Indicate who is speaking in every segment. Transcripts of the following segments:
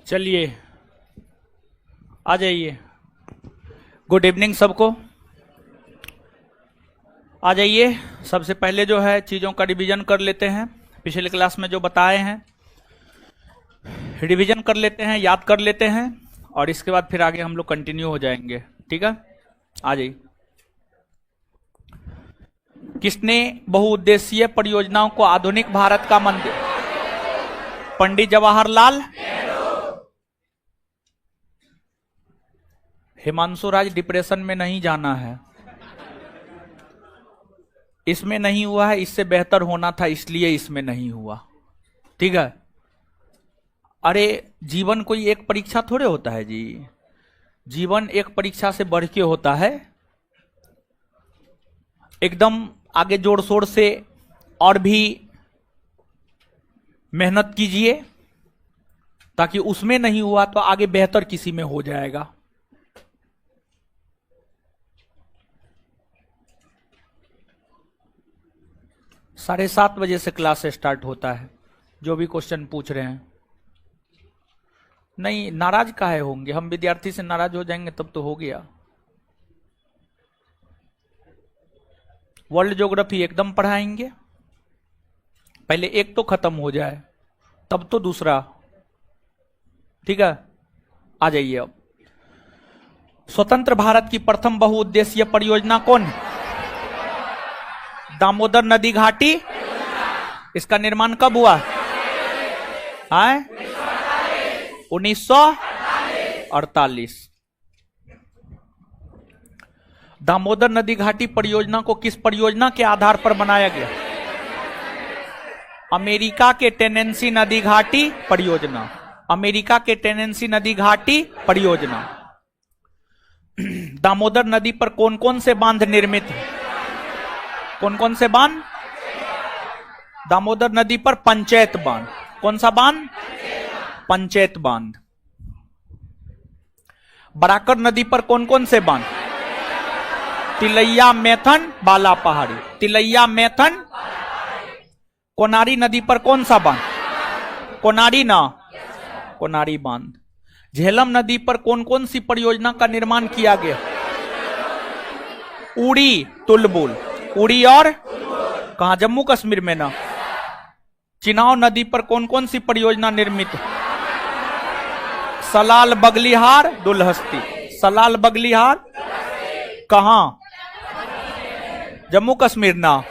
Speaker 1: चलिए आ जाइए। Good evening सबको, आ जाइए। सबसे पहले जो है चीज़ों का रिवीजन कर लेते हैं। पिछले क्लास में जो बताए हैं रिवीजन कर लेते हैं, याद कर लेते हैं, और इसके बाद फिर आगे हम लोग कंटिन्यू हो जाएंगे। ठीक है, आ जाइए। किसने बहुउद्देशीय परियोजनाओं को आधुनिक भारत का मंदिर? पंडित जवाहरलाल। हिमांशु राज, डिप्रेशन में नहीं जाना है। इसमें नहीं हुआ है, इससे बेहतर होना था, इसलिए इसमें नहीं हुआ। ठीक है। अरे जीवन कोई एक परीक्षा थोड़े होता है जी, जीवन एक परीक्षा से बढ़ के होता है। एकदम आगे जोर शोर से और भी मेहनत कीजिए, ताकि उसमें नहीं हुआ तो आगे बेहतर किसी में हो जाएगा। साढ़े 7 बजे से क्लास स्टार्ट होता है। जो भी क्वेश्चन पूछ रहे हैं, नहीं नाराज काहे होंगे? हम विद्यार्थी से नाराज हो जाएंगे तब तो हो गया। वर्ल्ड ज्योग्राफी एकदम पढ़ाएंगे, पहले एक तो खत्म हो जाए तब तो दूसरा। ठीक है, आ जाइए। अब स्वतंत्र भारत की प्रथम बहुउद्देशीय परियोजना कौन है? दामोदर नदी घाटी। इसका निर्माण कब हुआ है? 1948। दामोदर नदी घाटी परियोजना को किस परियोजना के आधार पर बनाया गया? अमेरिका के टेनेंसी नदी घाटी परियोजना। अमेरिका के टेनेंसी नदी घाटी परियोजना। दामोदर नदी पर कौन कौन से बांध निर्मित हैं? कौन कौन से बांध? दामोदर नदी पर पंचायत बांध। कौन सा बांध? पंचायत बांध। बराकर नदी पर कौन कौन से बांध? तिलैया, मैथन, बाला पहाड़ी। तिलैया, मैथन। कोनारी नदी पर कौन सा बांध? कोनारी ना, कोनारी बांध। झेलम नदी पर कौन कौन सी परियोजना का निर्माण किया गया? उड़ी, तुलबुल। उड़ी और कहा? जम्मू कश्मीर में ना। चिनाव नदी पर कौन कौन सी परियोजना निर्मित है? सलाल, बगलिहार, दुलहस्ती। सलाल, बगलिहार कहां? जम्मू कश्मीर ना।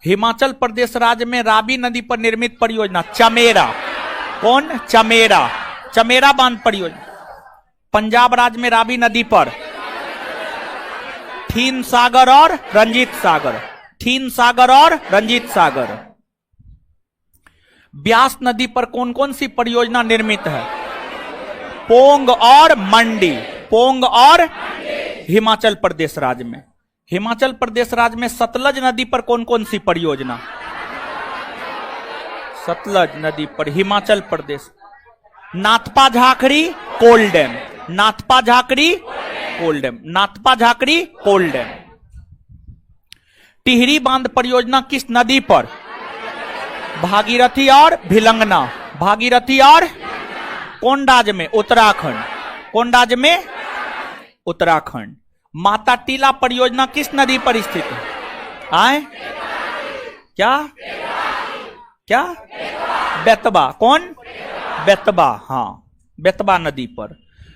Speaker 1: हिमाचल प्रदेश राज्य में रावी नदी पर निर्मित परियोजना चमेरा। कौन? चमेरा। चमेरा बांध परियोजना। पंजाब राज्य में रावी नदी पर ठीन सागर और रंजीत सागर। ठीन सागर और रंजीत सागर। ब्यास नदी पर कौन कौन सी परियोजना निर्मित है? पोंग और मंडी। पोंग और हिमाचल प्रदेश राज्य में। हिमाचल प्रदेश राज्य में सतलज नदी पर कौन कौन सी परियोजना? सतलज नदी पर हिमाचल प्रदेश। नाथपा झाकड़ी कोल डैम। नाथपा झाकड़ी कोल डैम। नाथपा झाकड़ी कोल डैम। टिहरी बांध परियोजना किस नदी पर? भागीरथी और भिलंगना। भागीरथी और कौन राज्य में? उत्तराखंड। कौन राज्य में? उत्तराखंड। माता टीला परियोजना किस नदी पर स्थित है? आए क्या? क्या? बेतबा। कौन? बेतबा, हाँ, बेतबा नदी पर।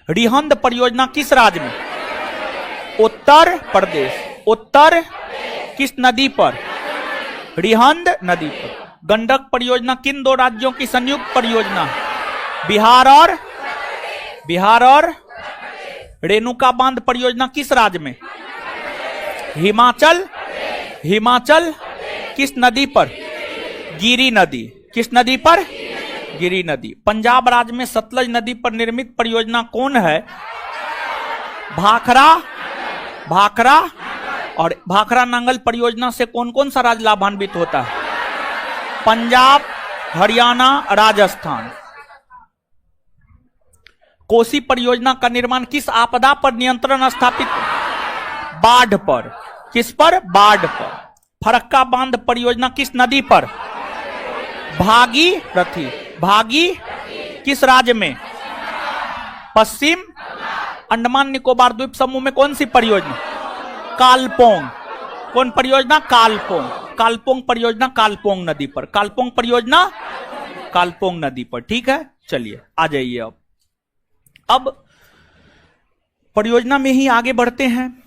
Speaker 1: रिहंद परियोजना किस राज्य में? उत्तर प्रदेश। उत्तर किस नदी पर? रिहंद नदी पर। गंडक परियोजना किन दो राज्यों की संयुक्त परियोजना है? बिहार और रेणुका बांध परियोजना किस राज्य में? हिमाचल। हिमाचल किस नदी पर? गिरी नदी। किस नदी पर? गिरी नदी। पंजाब राज्य में सतलज नदी पर निर्मित परियोजना कौन है? भाखरा। भाखरा और भाखरा नांगल परियोजना से कौन कौन सा राज्य लाभान्वित होता है? पंजाब, हरियाणा, राजस्थान। कोसी परियोजना का निर्माण किस आपदा पर नियंत्रण स्थापित? बाढ़ पर। किस पर? बाढ़ पर। फरक्का बांध परियोजना किस नदी पर? भागीरथी। भागी किस राज्य में? पश्चिम अंडमान निकोबार द्वीप समूह में कौन सी परियोजना? कालपोंग। कौन परियोजना? कालपोंग। कालपोंग परियोजना कालपोंग नदी पर। कालपोंग परियोजना कालपोंग नदी पर। ठीक है, चलिए आ जाइए। अब परियोजना में ही आगे बढ़ते हैं।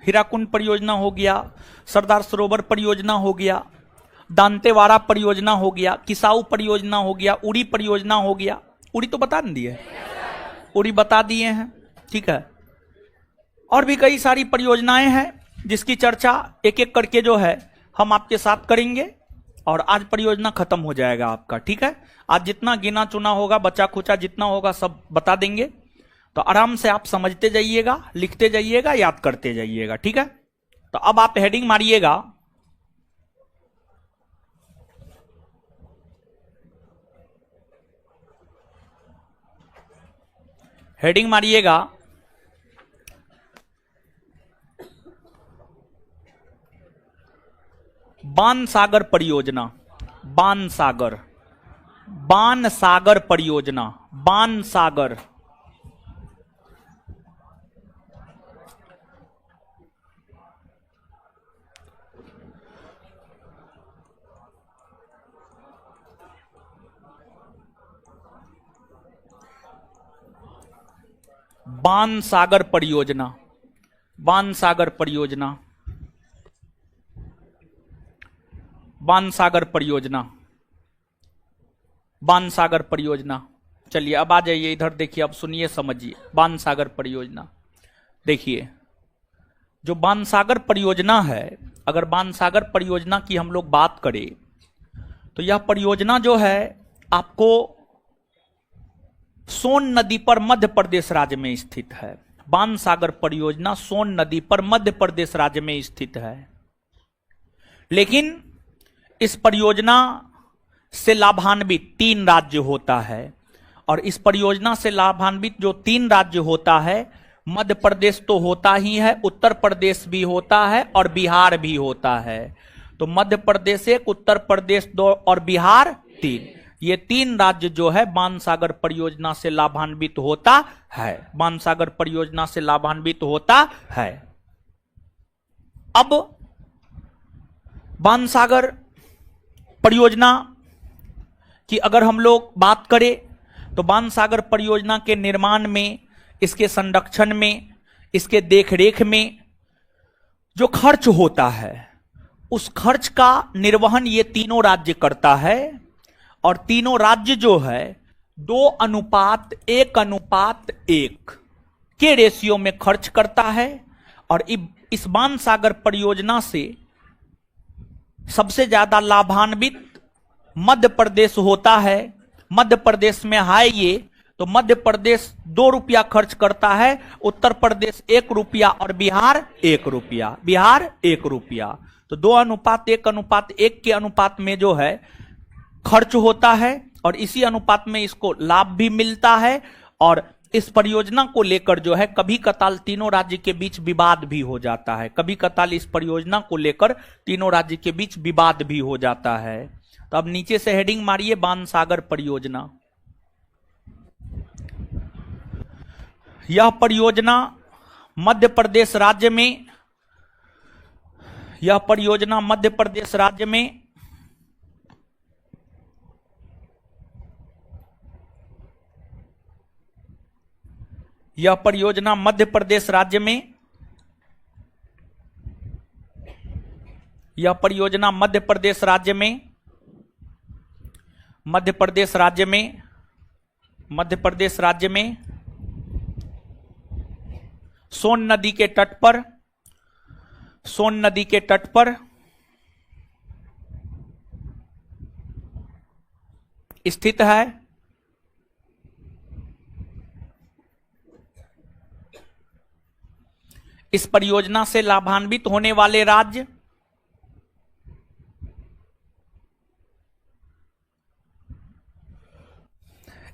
Speaker 1: हीराकुंड परियोजना हो गया, सरदार सरोवर परियोजना हो गया, दांतेवाड़ा परियोजना हो गया, किसाऊ परियोजना हो गया, उड़ी परियोजना हो गया। उड़ी तो बता दिए, उड़ी बता दिए हैं। ठीक है, और भी कई सारी परियोजनाएं हैं जिसकी चर्चा एक एक करके जो है हम आपके साथ करेंगे, और आज परियोजना खत्म हो जाएगा आपका। ठीक है, आज जितना गिना चुना होगा, बचा खुचा जितना होगा सब बता देंगे। तो आराम से आप समझते जाइएगा, लिखते जाइएगा, याद करते जाइएगा। ठीक है, तो अब आप हेडिंग मारिएगा, हेडिंग मारिएगा बाणसागर परियोजना। बाणसागर, बाणसागर परियोजना, बाणसागर। बाणसागर परियोजना, बाणसागर परियोजना, बाणसागर परियोजना, बाणसागर परियोजना। चलिए अब आ जाइए इधर, देखिए, अब सुनिए, समझिए। बाणसागर परियोजना, देखिए, जो बाणसागर परियोजना है, अगर बाणसागर परियोजना की हम लोग बात करें तो यह परियोजना जो है आपको सोन नदी पर मध्य प्रदेश राज्य में स्थित है। बाणसागर परियोजना सोन नदी पर मध्य प्रदेश राज्य में स्थित है। लेकिन इस परियोजना से लाभान्वित 3 राज्य होता है, और इस परियोजना से लाभान्वित जो 3 राज्य होता है, मध्य प्रदेश तो होता ही है, उत्तर प्रदेश भी होता है और बिहार भी होता है। तो मध्य प्रदेश 1, उत्तर प्रदेश 2 और बिहार 3, ये 3 राज्य जो है बाणसागर परियोजना से लाभान्वित होता है। बाणसागर परियोजना से लाभान्वित होता है। अब बाणसागर परियोजना की अगर हम लोग बात करें तो बाणसागर परियोजना के निर्माण में, इसके संरक्षण में, इसके देखरेख में जो खर्च होता है, उस खर्च का निर्वहन ये तीनों राज्य करता है। और तीनों राज्य जो है 2:1:1 के रेशियो में खर्च करता है। और इस बाणसागर परियोजना से सबसे ज्यादा लाभान्वित मध्य प्रदेश होता है। मध्य प्रदेश में है ये, तो मध्य प्रदेश 2 रुपया खर्च करता है, उत्तर प्रदेश 1 रुपया और बिहार 1 रुपया। बिहार 1 रुपया, तो 2:1:1 के अनुपात में जो है खर्च होता है, और इसी अनुपात में इसको लाभ भी मिलता है। और इस परियोजना को लेकर जो है कभी कताल तीनों राज्य के बीच विवाद भी हो जाता है। कभी कताल इस परियोजना को लेकर तीनों राज्य के बीच विवाद भी हो जाता है। तो अब नीचे से हेडिंग मारिए, बाणसागर परियोजना। यह परियोजना मध्य प्रदेश राज्य में, यह परियोजना मध्य प्रदेश राज्य में यह परियोजना मध्य प्रदेश राज्य में, यह परियोजना मध्य प्रदेश राज्य में, मध्य प्रदेश राज्य में, मध्य प्रदेश राज्य में सोन नदी के तट पर, सोन नदी के तट पर स्थित है। इस परियोजना से लाभान्वित होने वाले राज्य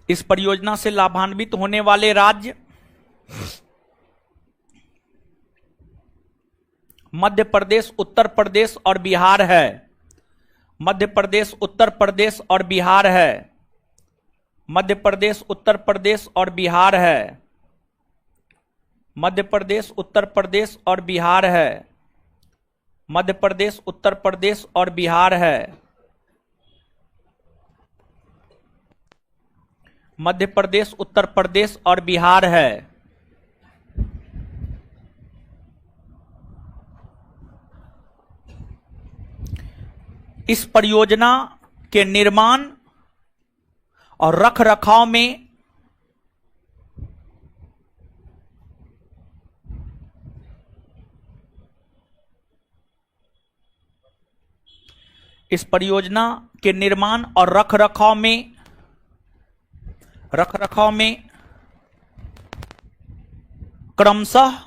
Speaker 1: इस परियोजना से लाभान्वित होने वाले राज्य मध्य प्रदेश, उत्तर प्रदेश और बिहार है। मध्य प्रदेश, उत्तर प्रदेश और बिहार है। मध्य प्रदेश, उत्तर प्रदेश और बिहार है। मध्य प्रदेश, उत्तर प्रदेश और बिहार है। मध्य प्रदेश, उत्तर प्रदेश और बिहार है। मध्य प्रदेश, उत्तर प्रदेश और बिहार है। इस परियोजना के निर्माण और रखरखाव में इस परियोजना के निर्माण और रखरखाव में क्रमशः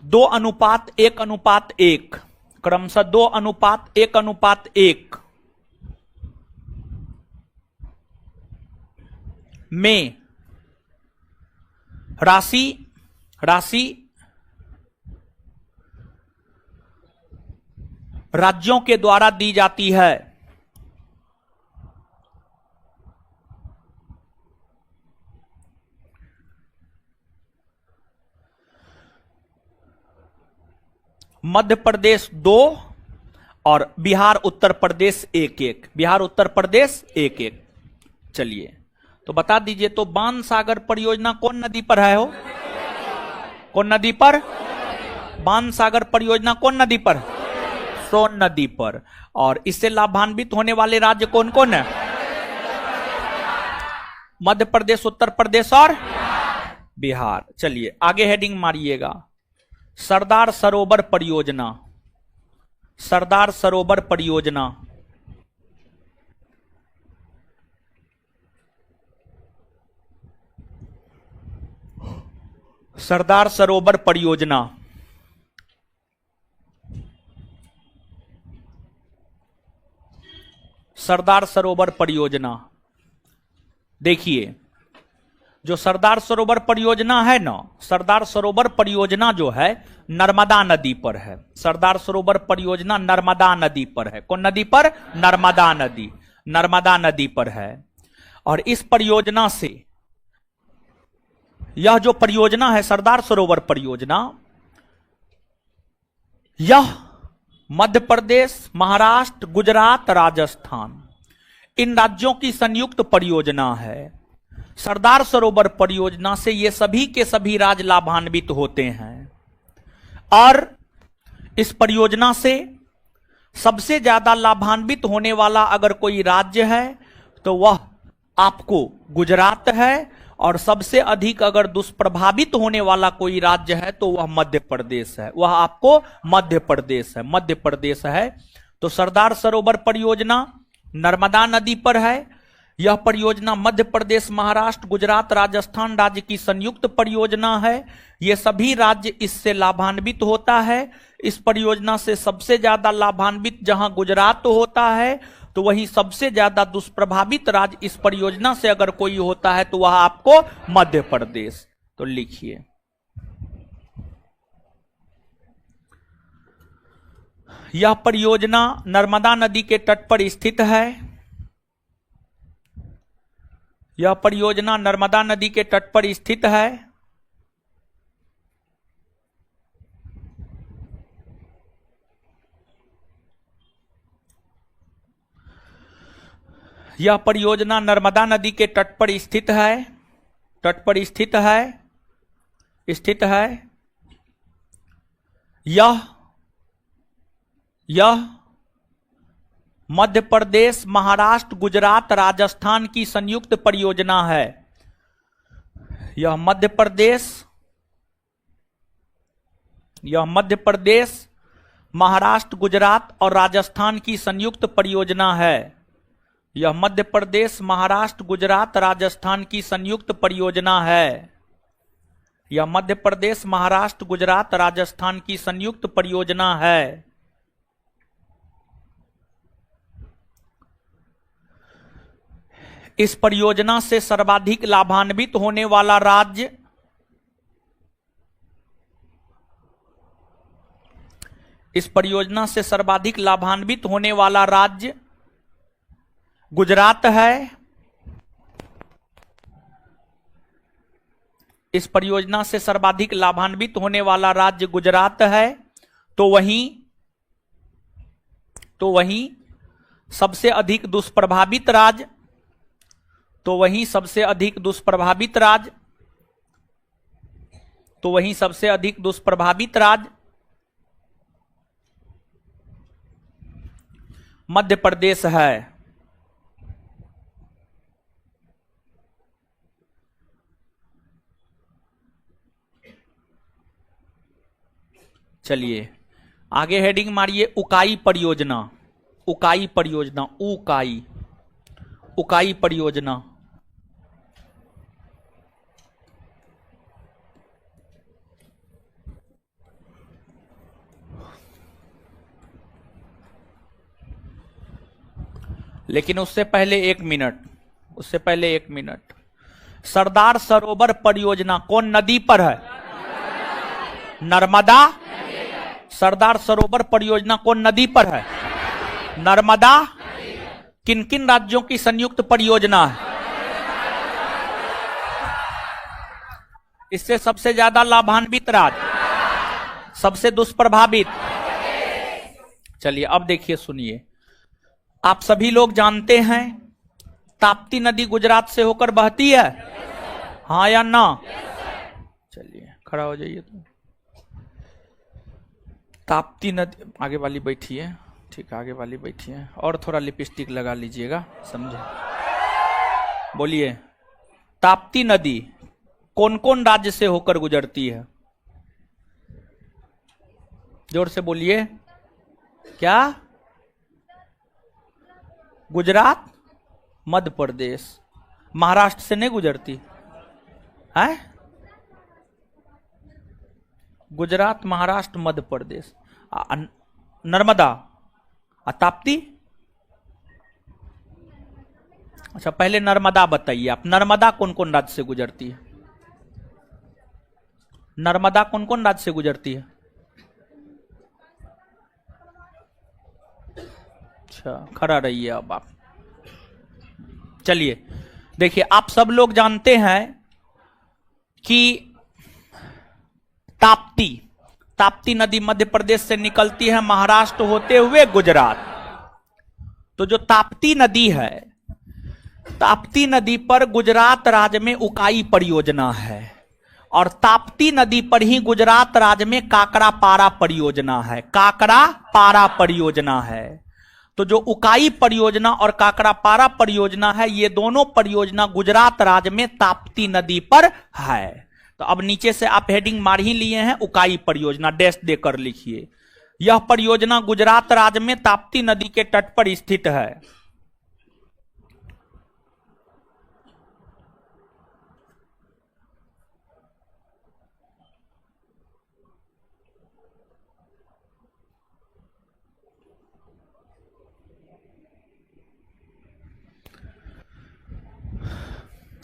Speaker 1: 2:1:1, क्रमशः 2:1:1 में राशि राज्यों के द्वारा दी जाती है। मध्य प्रदेश 2 और बिहार उत्तर प्रदेश 1-1, बिहार उत्तर प्रदेश 1-1। चलिए तो बता दीजिए, तो बाणसागर परियोजना कौन नदी पर है हो? कौन नदी पर? बाणसागर परियोजना कौन नदी पर? सोन नदी पर। और इससे लाभान्वित होने वाले राज्य कौन कौन है? मध्य प्रदेश, उत्तर प्रदेश और बिहार। चलिए आगे हेडिंग मारिएगा, सरदार सरोवर परियोजना। सरदार सरोवर परियोजना, सरदार सरोवर परियोजना। सरदार सरोवर परियोजना, देखिए जो सरदार सरोवर परियोजना है ना, सरदार सरोवर परियोजना जो है नर्मदा नदी पर है। सरदार सरोवर परियोजना नर्मदा नदी पर है। कौन नदी पर? नर्मदा नदी, नर्मदा नदी पर है। और इस परियोजना से, यह जो परियोजना है सरदार सरोवर परियोजना, यह मध्य प्रदेश, महाराष्ट्र, गुजरात, राजस्थान, इन राज्यों की संयुक्त परियोजना है। सरदार सरोवर परियोजना से ये सभी के सभी राज्य लाभान्वित होते हैं। और इस परियोजना से सबसे ज्यादा लाभान्वित होने वाला अगर कोई राज्य है तो वह आपको गुजरात है, और सबसे अधिक अगर दुष्प्रभावित होने वाला कोई राज्य है तो वह मध्य प्रदेश है। वह आपको मध्य प्रदेश है, मध्य प्रदेश है। तो सरदार सरोवर परियोजना नर्मदा नदी पर है। यह परियोजना मध्य प्रदेश, महाराष्ट्र, गुजरात, राजस्थान राज्य की संयुक्त परियोजना है। ये सभी राज्य इससे लाभान्वित होता है। इस परियोजना से सबसे ज्यादा लाभान्वित जहां गुजरात होता है, तो वही सबसे ज्यादा दुष्प्रभावित राज्य इस परियोजना से अगर कोई होता है तो वह आपको मध्य प्रदेश। तो लिखिए, यह परियोजना नर्मदा नदी के तट पर स्थित है। यह परियोजना नर्मदा नदी के तट पर स्थित है। यह परियोजना नर्मदा नदी के तट पर स्थित है। तट पर स्थित है, स्थित है। यह मध्य प्रदेश, महाराष्ट्र, गुजरात, राजस्थान की संयुक्त परियोजना है। यह मध्य प्रदेश, महाराष्ट्र, गुजरात और राजस्थान की संयुक्त परियोजना है। यह मध्य प्रदेश, महाराष्ट्र, गुजरात, राजस्थान की संयुक्त परियोजना है। यह मध्य प्रदेश, महाराष्ट्र, गुजरात, राजस्थान की संयुक्त परियोजना है। इस परियोजना से सर्वाधिक लाभान्वित होने वाला राज्य इस परियोजना से सर्वाधिक लाभान्वित होने वाला राज्य गुजरात है, इस परियोजना से सर्वाधिक लाभान्वित होने वाला राज्य गुजरात है, तो वहीं सबसे अधिक दुष्प्रभावित राज्य, तो वहीं सबसे अधिक दुष्प्रभावित राज्य, तो वहीं सबसे अधिक दुष्प्रभावित राज्य मध्य प्रदेश है। चलिए आगे हेडिंग मारिए उकाई परियोजना। उकाई परियोजना, उकाई परियोजना। लेकिन उससे पहले एक मिनट, सरदार सरोवर परियोजना कौन नदी पर है? नर्मदा। सरदार सरोवर परियोजना कौन नदी पर है? नर्मदा। किन किन राज्यों की संयुक्त परियोजना है? इससे सबसे ज्यादा लाभान्वित राज्य, सबसे दुष्प्रभावित। चलिए अब देखिए, सुनिए, आप सभी लोग जानते हैं ताप्ती नदी गुजरात से होकर बहती है, हाँ या ना? चलिए खड़ा हो जाइए। तो ताप्ती नदी, आगे वाली बैठी है, ठीक है, आगे वाली बैठी है, और थोड़ा लिपस्टिक लगा लीजिएगा, समझे? बोलिए, ताप्ती नदी कौन कौन राज्य से होकर गुजरती है? जोर से बोलिए। क्या? गुजरात, मध्य प्रदेश, महाराष्ट्र से नहीं गुजरती है? गुजरात, महाराष्ट्र, मध्य प्रदेश, नर्मदा, ताप्ती। अच्छा पहले नर्मदा बताइए आप, नर्मदा कौन कौन राज्य से गुजरती है? नर्मदा कौन कौन राज्य से गुजरती है? अच्छा खड़ा रहिए अब आप। चलिए देखिए, आप सब लोग जानते हैं कि ताप्ती नदी मध्य प्रदेश से निकलती है, महाराष्ट्र होते हुए गुजरात। तो जो ताप्ती नदी है, ताप्ती नदी पर गुजरात राज्य में उकाई परियोजना है, और ताप्ती नदी पर ही गुजरात राज्य में काकरापारा परियोजना है। काकरापारा परियोजना है। तो जो उकाई परियोजना और काकरापारा परियोजना है, ये दोनों परियोजना गुजरात राज्य में ताप्ती नदी पर है। तो अब नीचे से आप हेडिंग मार ही लिए हैं, उकाई परियोजना, डैश देकर लिखिए। यह परियोजना गुजरात राज्य में ताप्ती नदी के तट पर स्थित है।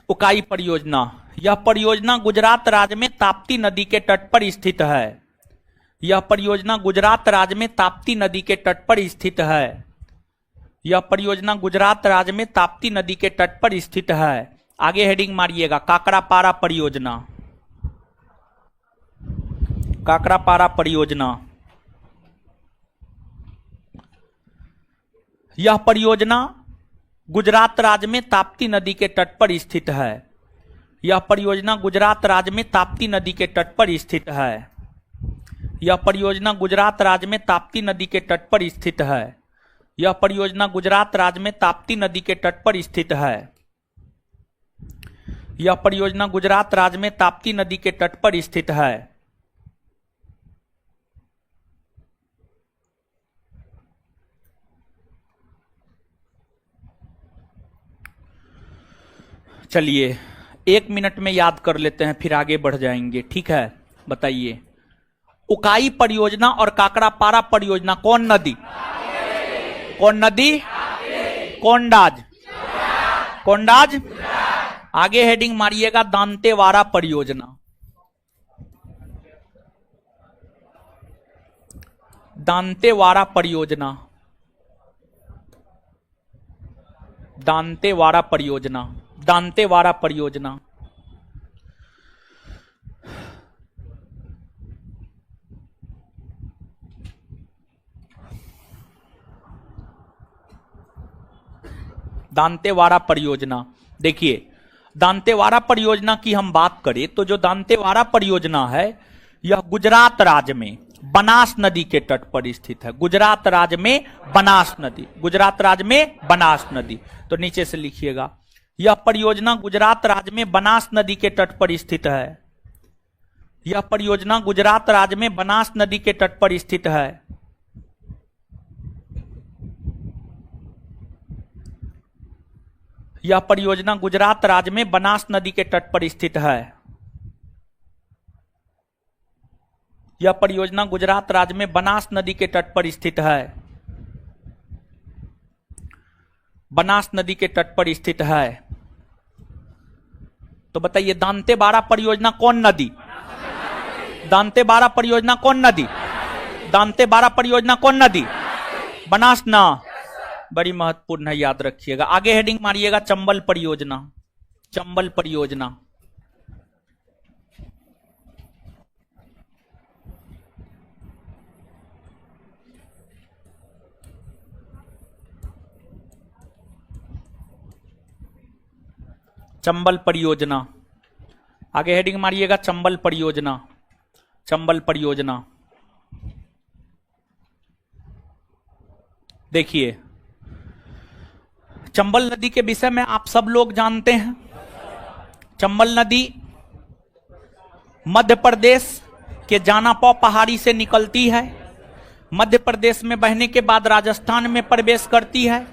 Speaker 1: उकाई परियोजना, यह परियोजना गुजरात राज्य में ताप्ती नदी के तट पर स्थित है। यह परियोजना गुजरात राज्य में ताप्ती नदी के तट पर स्थित है। यह परियोजना गुजरात राज्य में ताप्ती नदी के तट पर स्थित है। आगे हेडिंग मारिएगा, काकरापारा परियोजना। काकरापारा परियोजना, यह परियोजना गुजरात राज्य में ताप्ती नदी के तट पर स्थित है। यह परियोजना गुजरात राज्य में ताप्ती नदी के तट पर स्थित है। यह परियोजना गुजरात राज्य में ताप्ती नदी के तट पर स्थित है। यह परियोजना गुजरात राज्य में ताप्ती नदी के तट पर स्थित है। यह परियोजना गुजरात राज्य में ताप्ती नदी के तट पर स्थित है। चलिए 1 मिनट में याद कर लेते हैं, फिर आगे बढ़ जाएंगे, ठीक है? बताइए, उकाई परियोजना और काकरापारा परियोजना कौन नदी? कौन नदी? कोंडाज। कोंडाज। आगे हेडिंग मारिएगा, दांतेवाड़ा परियोजना। दांतेवाड़ा परियोजना। दांतेवाड़ा परियोजना, दांतेवाड़ा परियोजना। दांतेवाड़ा परियोजना, देखिए दांतेवाड़ा परियोजना की हम बात करें तो जो दांतेवाड़ा परियोजना है यह गुजरात राज्य में बनास नदी के तट पर स्थित है। गुजरात राज्य में बनास नदी, गुजरात राज्य में बनास नदी। तो नीचे से लिखिएगा, यह परियोजना गुजरात राज्य में बनास नदी के तट पर स्थित है। यह परियोजना गुजरात राज्य में बनास नदी के तट पर स्थित है। यह परियोजना गुजरात राज्य में बनास नदी के तट पर स्थित है। यह परियोजना गुजरात राज्य में बनास नदी के तट पर स्थित है। बनास नदी के तट पर स्थित है। तो बताइए दांतेवाड़ा परियोजना कौन नदी? दांतेवाड़ा परियोजना कौन नदी? दांतेवाड़ा परियोजना कौन नदी? बनास ना, बड़ी महत्वपूर्ण है, याद रखिएगा। आगे हेडिंग मारिएगा चंबल परियोजना। चंबल परियोजना, चंबल परियोजना, आगे हेडिंग मारिएगा चंबल परियोजना। चंबल परियोजना, देखिए चंबल नदी के विषय में आप सब लोग जानते हैं। चंबल नदी मध्य प्रदेश के जानापौ पहाड़ी से निकलती है, मध्य प्रदेश में बहने के बाद राजस्थान में प्रवेश करती है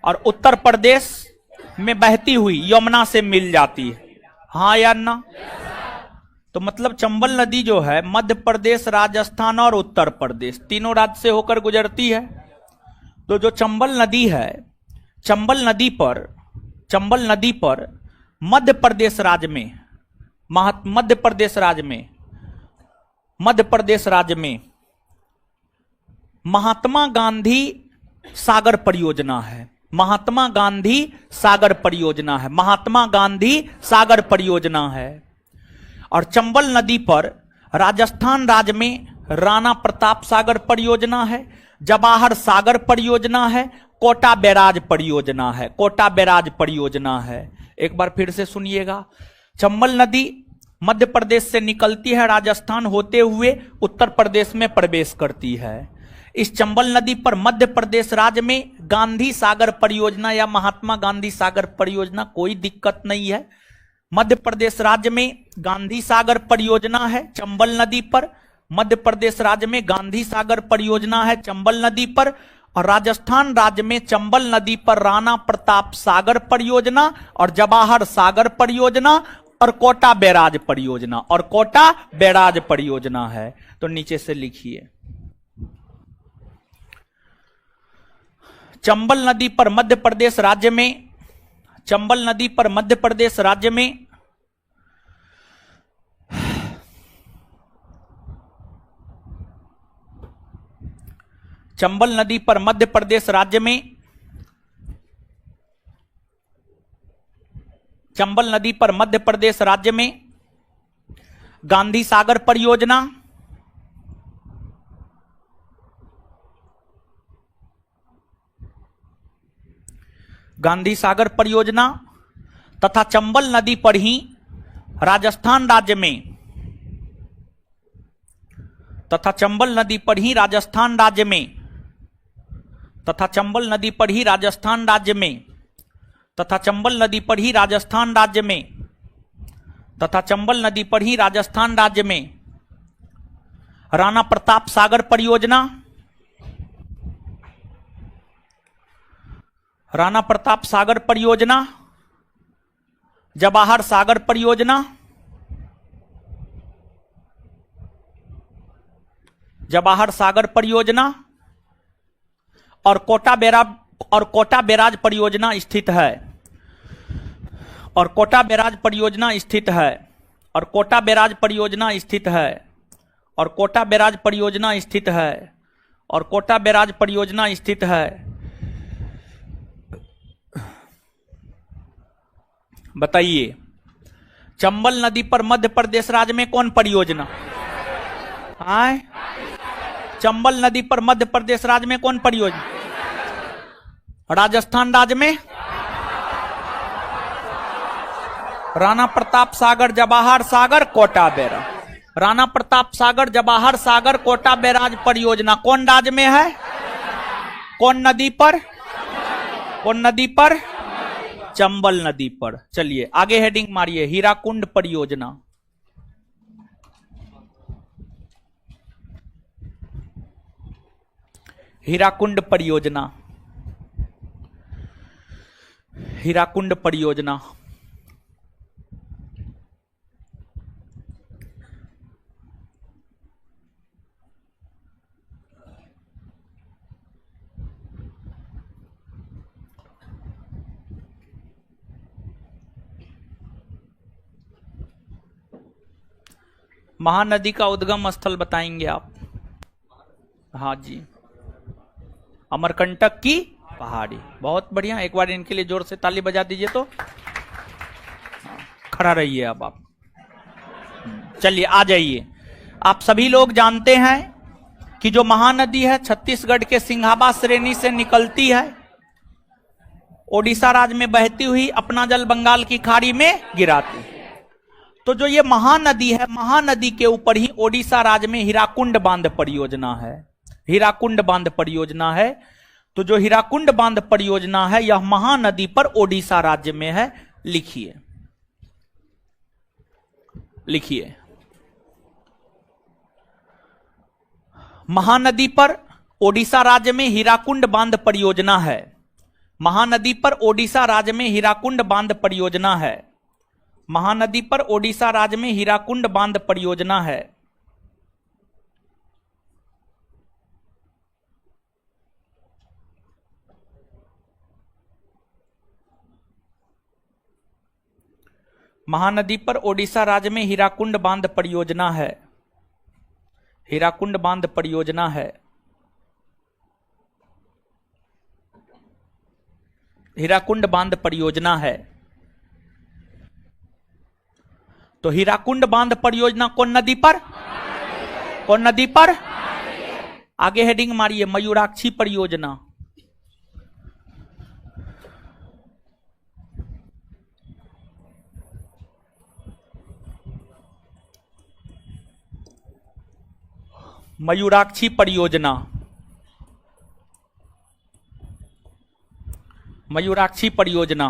Speaker 1: और उत्तर प्रदेश में बहती हुई यमुना से मिल जाती है। हाँ या ना? तो मतलब चंबल नदी जो है मध्य प्रदेश, राजस्थान और उत्तर प्रदेश तीनों राज्य से होकर गुजरती है। तो जो चंबल नदी है, चंबल नदी पर मध्य प्रदेश राज्य में मध्य प्रदेश राज्य में महात्मा गांधी सागर परियोजना है। महात्मा गांधी सागर परियोजना है। महात्मा गांधी सागर परियोजना है। और चंबल नदी पर राजस्थान राज्य में राणा प्रताप सागर परियोजना है, जवाहर सागर परियोजना है, कोटा बैराज परियोजना है। कोटा बैराज परियोजना है। एक बार फिर से सुनिएगा, चंबल नदी मध्य प्रदेश से निकलती है, राजस्थान होते हुए उत्तर प्रदेश में प्रवेश करती है। इस चंबल नदी पर मध्य प्रदेश राज्य में गांधी सागर परियोजना या महात्मा गांधी सागर परियोजना, कोई दिक्कत नहीं है। मध्य प्रदेश राज्य में गांधी सागर परियोजना है चंबल नदी पर, मध्य प्रदेश राज्य में गांधी सागर परियोजना है चंबल नदी पर, और राजस्थान राज्य में चंबल नदी पर राणा प्रताप सागर परियोजना और जवाहर सागर परियोजना और कोटा बैराज परियोजना और कोटा बैराज परियोजना है। तो नीचे से लिखिए, चंबल नदी पर मध्य प्रदेश राज्य में, चंबल नदी पर मध्य प्रदेश राज्य में चंबल नदी पर मध्य प्रदेश राज्य में चंबल नदी पर मध्य प्रदेश राज्य में गांधी सागर परियोजना, गांधी सागर परियोजना तथा चंबल नदी पर ही राजस्थान राज्य में तथा चंबल नदी पर ही राजस्थान राज्य में तथा चंबल नदी पर ही राजस्थान राज्य में तथा चंबल नदी पर ही राजस्थान राज्य में तथा चंबल नदी पर ही राजस्थान राज्य में राणा प्रताप सागर परियोजना, राणा प्रताप सागर परियोजना, जवाहर सागर परियोजना, जवाहर सागर परियोजना और कोटा बैराज परियोजना स्थित है। और कोटा बैराज परियोजना स्थित है। और कोटा बैराज परियोजना स्थित है। और कोटा बैराज परियोजना स्थित है। और कोटा बैराज परियोजना स्थित है। बताइए, चंबल नदी पर मध्य प्रदेश राज्य में कौन परियोजना? आए, चंबल नदी पर मध्य प्रदेश राज्य में कौन परियोजना? राजस्थान राज्य में राणा प्रताप सागर, जवाहर सागर, कोटा बैराज। राणा प्रताप सागर, जवाहर सागर, कोटा बैराज परियोजना कौन राज्य में है? कौन नदी पर? कौन नदी पर? चंबल नदी पर। चलिए आगे हेडिंग मारिए, हीराकुंड परियोजना। हीराकुंड परियोजना, हीराकुंड परियोजना। महानदी का उद्गम स्थल बताएंगे आप? हाँ जी, अमरकंटक की पहाड़ी। बहुत बढ़िया, एक बार इनके लिए जोर से ताली बजा दीजिए तो। खड़ा रहिए अब आप। चलिए आ जाइए। आप सभी लोग जानते हैं कि जो महानदी है छत्तीसगढ़ के सिंघाबा श्रेणी से निकलती है, ओडिशा राज्य में बहती हुई अपना जल बंगाल की खाड़ी में गिराती है। तो जो ये महानदी है, महानदी के ऊपर ही ओडिशा राज्य में हीराकुंड बांध परियोजना है। हीराकुंड बांध परियोजना है। तो जो हीराकुंड बांध परियोजना है यह महानदी पर ओडिशा राज्य में है। लिखिए, लिखिए, महानदी पर ओडिशा राज्य में हीराकुंड बांध परियोजना है। महानदी पर ओडिशा राज्य में हीराकुंड बांध परियोजना है। महानदी पर ओडिशा राज्य में हीराकुंड बांध परियोजना है। महानदी पर ओडिशा राज्य में हीराकुंड बांध परियोजना है। हीराकुंड बांध परियोजना है। हीराकुंड बांध परियोजना है। तो हीराकुंड बांध परियोजना कौन नदी पर? कौन नदी पर? आगे हेडिंग मारिए, मयूराक्षी परियोजना। मयूराक्षी परियोजना, मयूराक्षी परियोजना।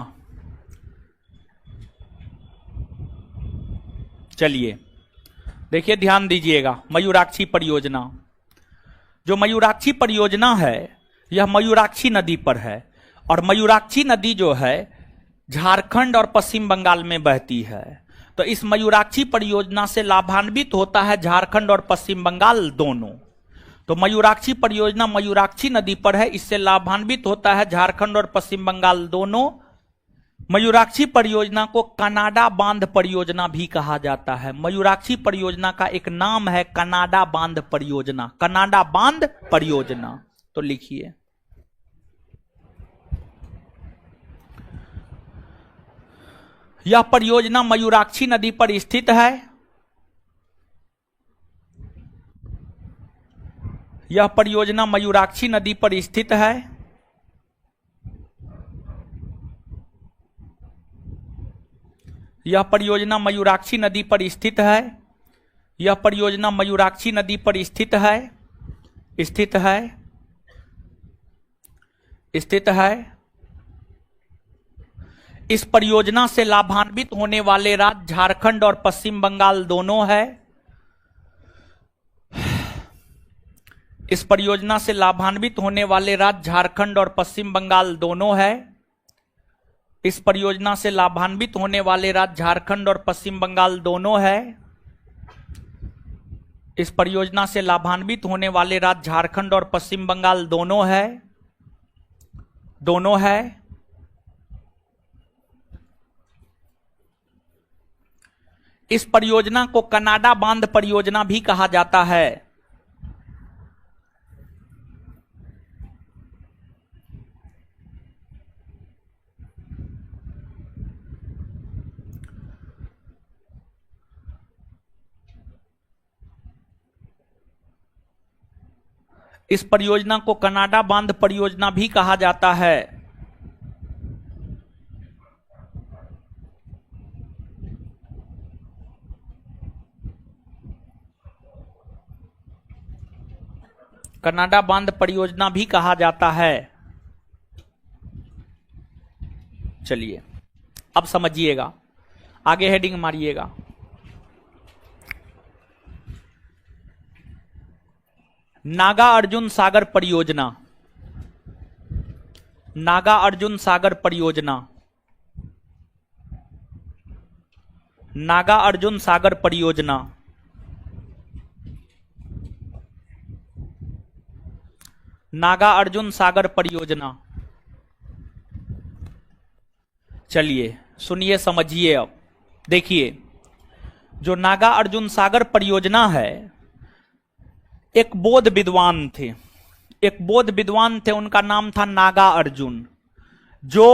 Speaker 1: चलिए देखिए, ध्यान दीजिएगा, मयूराक्षी परियोजना। जो मयूराक्षी परियोजना है यह मयूराक्षी नदी पर है। और मयूराक्षी नदी जो है झारखंड और पश्चिम बंगाल में बहती है। तो इस मयूराक्षी परियोजना से लाभान्वित होता है झारखंड और पश्चिम बंगाल दोनों। तो मयूराक्षी परियोजना मयूराक्षी नदी पर है, इससे लाभान्वित होता है झारखंड और पश्चिम बंगाल दोनों। मयूराक्षी परियोजना को कनाडा बांध परियोजना भी कहा जाता है। मयूराक्षी परियोजना का एक नाम है कनाडा बांध परियोजना। कनाडा बांध परियोजना। तो लिखिए, यह परियोजना मयूराक्षी नदी पर स्थित है। यह परियोजना मयूराक्षी नदी पर स्थित है। यह परियोजना मयूराक्षी नदी पर स्थित है। यह परियोजना मयूराक्षी नदी पर स्थित है। स्थित है। स्थित है। इस परियोजना से लाभान्वित होने वाले राज्य झारखंड और पश्चिम बंगाल दोनों है। इस परियोजना से लाभान्वित होने वाले राज्य झारखंड और पश्चिम बंगाल दोनों है। इस परियोजना से लाभान्वित होने वाले राज्य झारखंड और पश्चिम बंगाल दोनों है। इस परियोजना से लाभान्वित होने वाले राज्य झारखंड और पश्चिम बंगाल दोनों है। दोनों है। इस परियोजना को कनाडा बांध परियोजना भी कहा जाता है। इस परियोजना को कनाडा बांध परियोजना भी कहा जाता है। कनाडा बांध परियोजना भी कहा जाता है। चलिए अब समझिएगा, आगे हेडिंग मारिएगा। नागा अर्जुन सागर परियोजना, नागा अर्जुन सागर परियोजना, नागा अर्जुन सागर परियोजना, नागा अर्जुन सागर परियोजना। चलिए सुनिए समझिए। अब देखिए, जो नागा अर्जुन सागर परियोजना है, एक बौद्ध विद्वान थे, एक बौद्ध विद्वान थे, उनका नाम था नागा अर्जुन, जो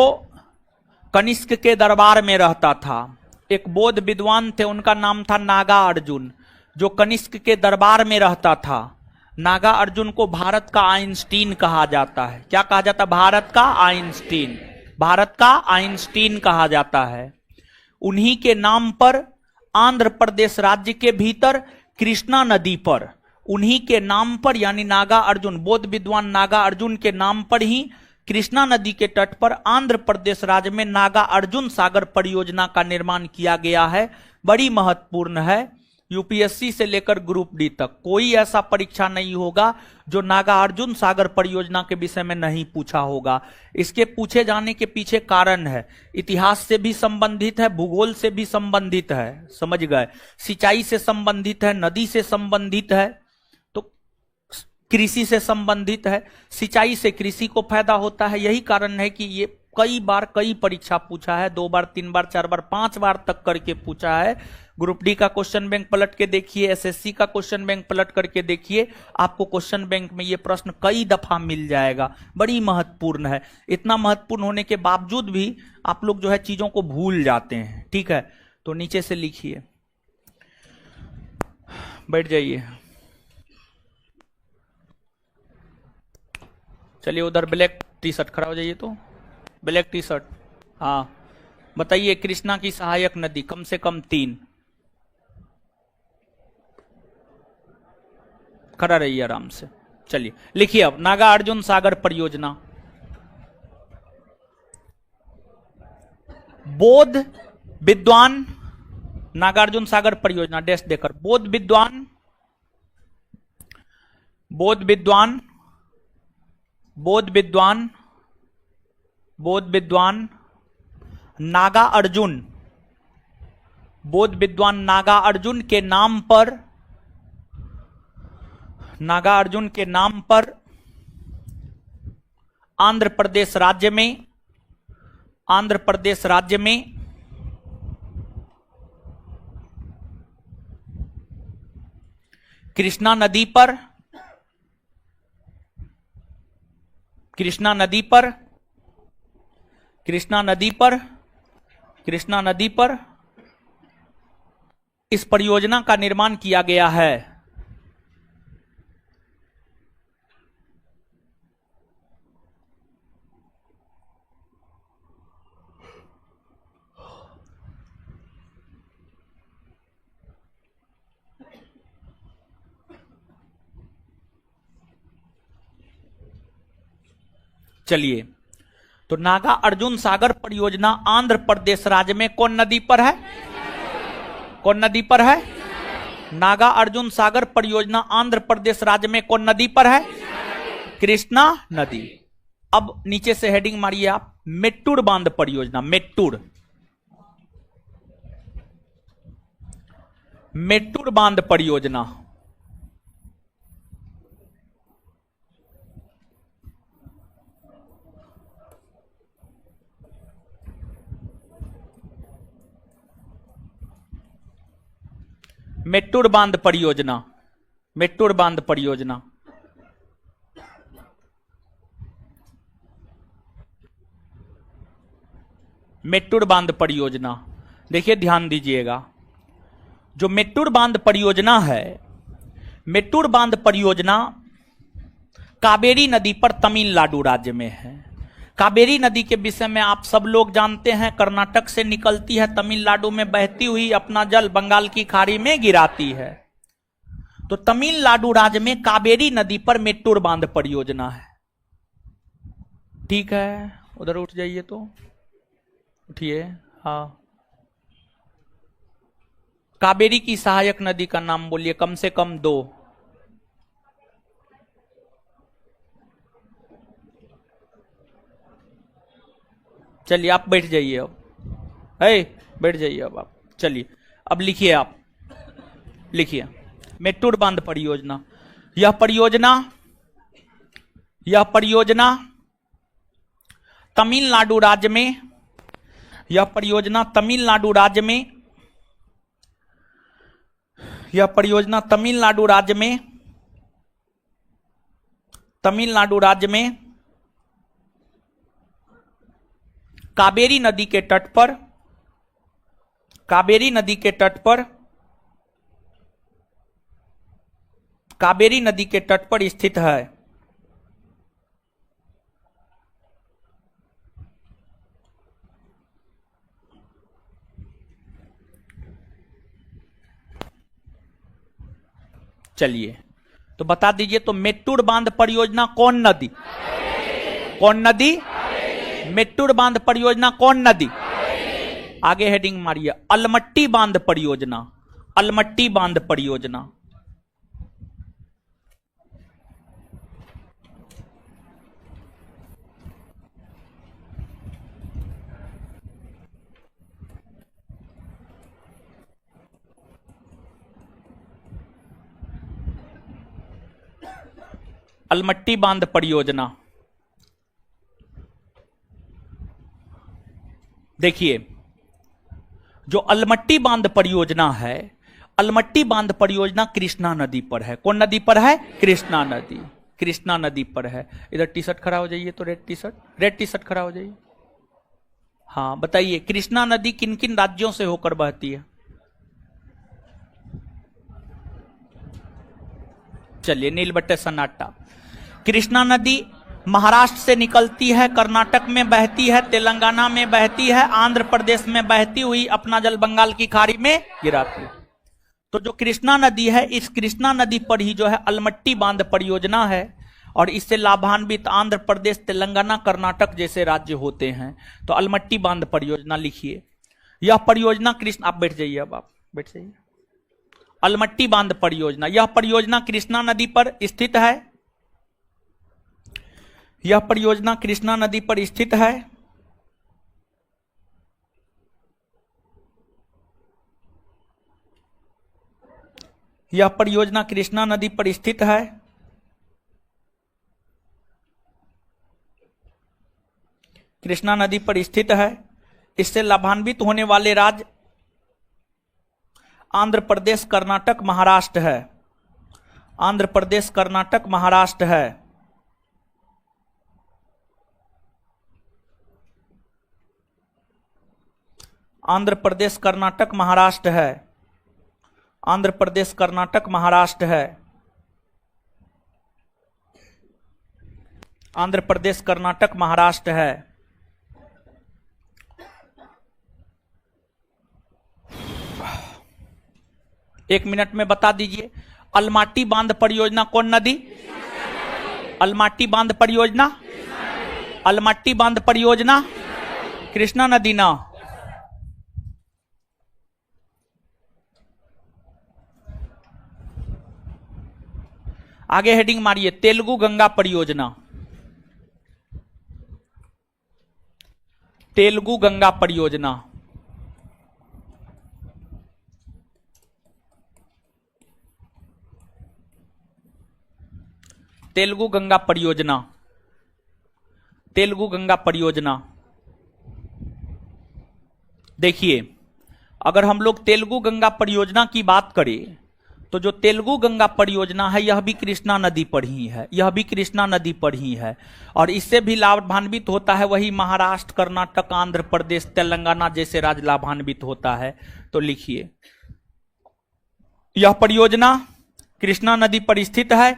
Speaker 1: कनिष्क के दरबार में रहता था। एक बौद्ध विद्वान थे, उनका नाम था नागा अर्जुन, जो कनिष्क के दरबार में रहता था। नागा अर्जुन को भारत का आइंस्टीन कहा जाता है। क्या कहा जाता है? भारत का आइंस्टीन, भारत का आइंस्टीन कहा जाता है। उन्हीं के नाम पर आंध्र प्रदेश राज्य के भीतर कृष्णा नदी पर, उन्हीं के नाम पर, यानी नागा अर्जुन, बौद्ध विद्वान नागा अर्जुन के नाम पर ही कृष्णा नदी के तट पर आंध्र प्रदेश राज्य में नागा अर्जुन सागर परियोजना का निर्माण किया गया है। बड़ी महत्वपूर्ण है। यूपीएससी से लेकर ग्रुप डी तक कोई ऐसा परीक्षा नहीं होगा जो नागा अर्जुन सागर परियोजना के विषय में नहीं पूछा होगा। इसके पूछे जाने के पीछे कारण है, इतिहास से भी संबंधित है, भूगोल से भी संबंधित है, समझ गए, सिंचाई से संबंधित है, नदी से संबंधित है, तो कृषि से संबंधित है। सिंचाई से कृषि को फायदा होता है। यही कारण है कि ये कई बार कई परीक्षा पूछा है, 2 बार 3 बार 4 बार 5 बार तक करके पूछा है। ग्रुप डी का क्वेश्चन बैंक पलट के देखिए, एसएससी का क्वेश्चन बैंक पलट करके देखिए, आपको क्वेश्चन बैंक में ये प्रश्न कई दफा मिल जाएगा। बड़ी महत्वपूर्ण है। इतना महत्वपूर्ण होने के बावजूद भी आप लोग जो है चीजों को भूल जाते हैं। ठीक है, तो नीचे से लिखिए, बैठ जाइए। चलिए उधर ब्लैक टी शर्ट खड़ा हो जाइए, तो ब्लैक टी शर्ट, हाँ बताइए। कृष्णा की सहायक नदी कम से कम 3, खड़ा रहिए आराम से। चलिए लिखिए अब, नागा अर्जुन सागर परियोजना। बौद्ध विद्वान, नागार्जुन सागर परियोजना डैश देकर, बौद्ध विद्वान, बौद्ध विद्वान, बौद्ध विद्वान, बौद्ध विद्वान नागा अर्जुन, बौद्ध विद्वान नागा अर्जुन के नाम पर, नागा अर्जुन के नाम पर आंध्र प्रदेश राज्य में, आंध्र प्रदेश राज्य में कृष्णा नदी पर, कृष्णा नदी पर, कृष्णा नदी पर, कृष्णा नदी पर इस परियोजना का निर्माण किया गया है। चलिए, तो नागा अर्जुन सागर परियोजना आंध्र प्रदेश राज्य में कौन नदी पर है? कौन नदी पर है? नागा अर्जुन सागर परियोजना आंध्र प्रदेश राज्य में कौन नदी पर है? कृष्णा नदी। अब नीचे से हेडिंग मारिए आप, मेट्टूर बांध परियोजना। मेट्टूर, मेट्टूर बांध परियोजना, मेट्टूर बांध परियोजना, मेट्टूर बांध परियोजना। मेट्टूर बांध परियोजना, देखिए ध्यान दीजिएगा, जो मेट्टूर बांध परियोजना है, मेट्टूर बांध परियोजना कावेरी नदी पर तमिलनाडु राज्य में है। कावेरी नदी के विषय में आप सब लोग जानते हैं, कर्नाटक से निकलती है, तमिलनाडु में बहती हुई अपना जल बंगाल की खाड़ी में गिराती है। तो तमिलनाडु राज्य में कावेरी नदी पर मेट्टूर बांध परियोजना है। ठीक है, उधर उठ जाइए, तो उठिए। हाँ, कावेरी की सहायक नदी का नाम बोलिए, कम से कम 2। चलिए आप बैठ जाइए, अब बैठ जाइए अब आप। चलिए अब लिखिए, आप लिखिए मेट्टूर बांध परियोजना। यह परियोजना तमिलनाडु राज्य में, यह परियोजना तमिलनाडु राज्य में, यह परियोजना तमिलनाडु राज्य में, तमिलनाडु राज्य में कावेरी नदी के तट पर, कावेरी नदी के तट पर, कावेरी नदी के तट पर स्थित है। चलिए तो बता दीजिए, तो मेट्टूर बांध परियोजना कौन नदी? कौन नदी? मेट्टूर बांध परियोजना कौन नदी? आगे हेडिंग मारिए, अलमट्टी बांध परियोजना। अलमट्टी बांध परियोजना। अलमट्टी बांध परियोजना। देखिए, जो अलमट्टी बांध परियोजना है, अलमट्टी बांध परियोजना कृष्णा नदी पर है। कौन नदी पर है? कृष्णा नदी। कृष्णा नदी पर है। इधर टी शर्ट खड़ा हो जाइए, तो रेड टी शर्ट खड़ा हो जाइए। हाँ बताइए, कृष्णा नदी किन किन राज्यों से होकर बहती है? चलिए, नील बट्टे सन्नाटा। कृष्णा नदी महाराष्ट्र से निकलती है, कर्नाटक में बहती है, तेलंगाना में बहती है, आंध्र प्रदेश में बहती हुई अपना जल बंगाल की खाड़ी में गिराती है। तो जो कृष्णा नदी है, इस कृष्णा नदी पर ही जो है अलमट्टी बांध परियोजना है, और इससे लाभान्वित आंध्र प्रदेश, तेलंगाना, कर्नाटक जैसे राज्य होते हैं। तो अलमट्टी बांध परियोजना लिखिए। यह परियोजना कृष्ण, आप बैठ जाइए, अब आप बैठ जाइए। अलमट्टी बांध परियोजना, यह परियोजना कृष्णा नदी पर स्थित है। यह परियोजना कृष्णा नदी पर स्थित है। यह परियोजना कृष्णा नदी पर स्थित है। कृष्णा नदी पर स्थित है। इससे लाभान्वित होने वाले राज्य आंध्र प्रदेश, कर्नाटक, महाराष्ट्र है। आंध्र प्रदेश, कर्नाटक, महाराष्ट्र है। आंध्र प्रदेश, कर्नाटक, महाराष्ट्र है। आंध्र प्रदेश, कर्नाटक, महाराष्ट्र है। आंध्र प्रदेश, कर्नाटक, महाराष्ट्र है। एक मिनट में बता दीजिए, अलमट्टी बांध परियोजना कौन नदी? अलमट्टी बांध परियोजना, अलमट्टी बांध परियोजना कृष्णा नदी ना। आगे हेडिंग मारिए, तेलुगु गंगा परियोजना। तेलुगु गंगा परियोजना। तेलुगु गंगा परियोजना। तेलुगु गंगा परियोजना। देखिए, अगर हम लोग तेलुगु गंगा परियोजना की बात करें, तो जो तेलुगु गंगा परियोजना है, यह भी कृष्णा नदी पर ही है। यह भी कृष्णा नदी पर ही है, और इससे भी लाभान्वित होता है वही महाराष्ट्र, कर्नाटक, आंध्र प्रदेश, तेलंगाना जैसे राज्य लाभान्वित होता है। तो लिखिए, यह परियोजना कृष्णा नदी पर स्थित है।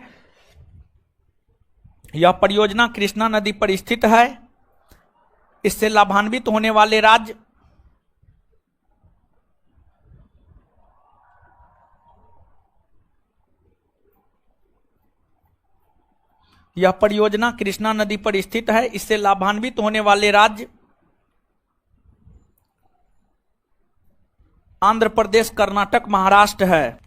Speaker 1: यह परियोजना कृष्णा नदी पर स्थित है। इससे लाभान्वित होने वाले राज्य यह परियोजना कृष्णा नदी पर स्थित है। इससे लाभान्वित होने वाले राज्य आंध्र प्रदेश, कर्नाटक, महाराष्ट्र है।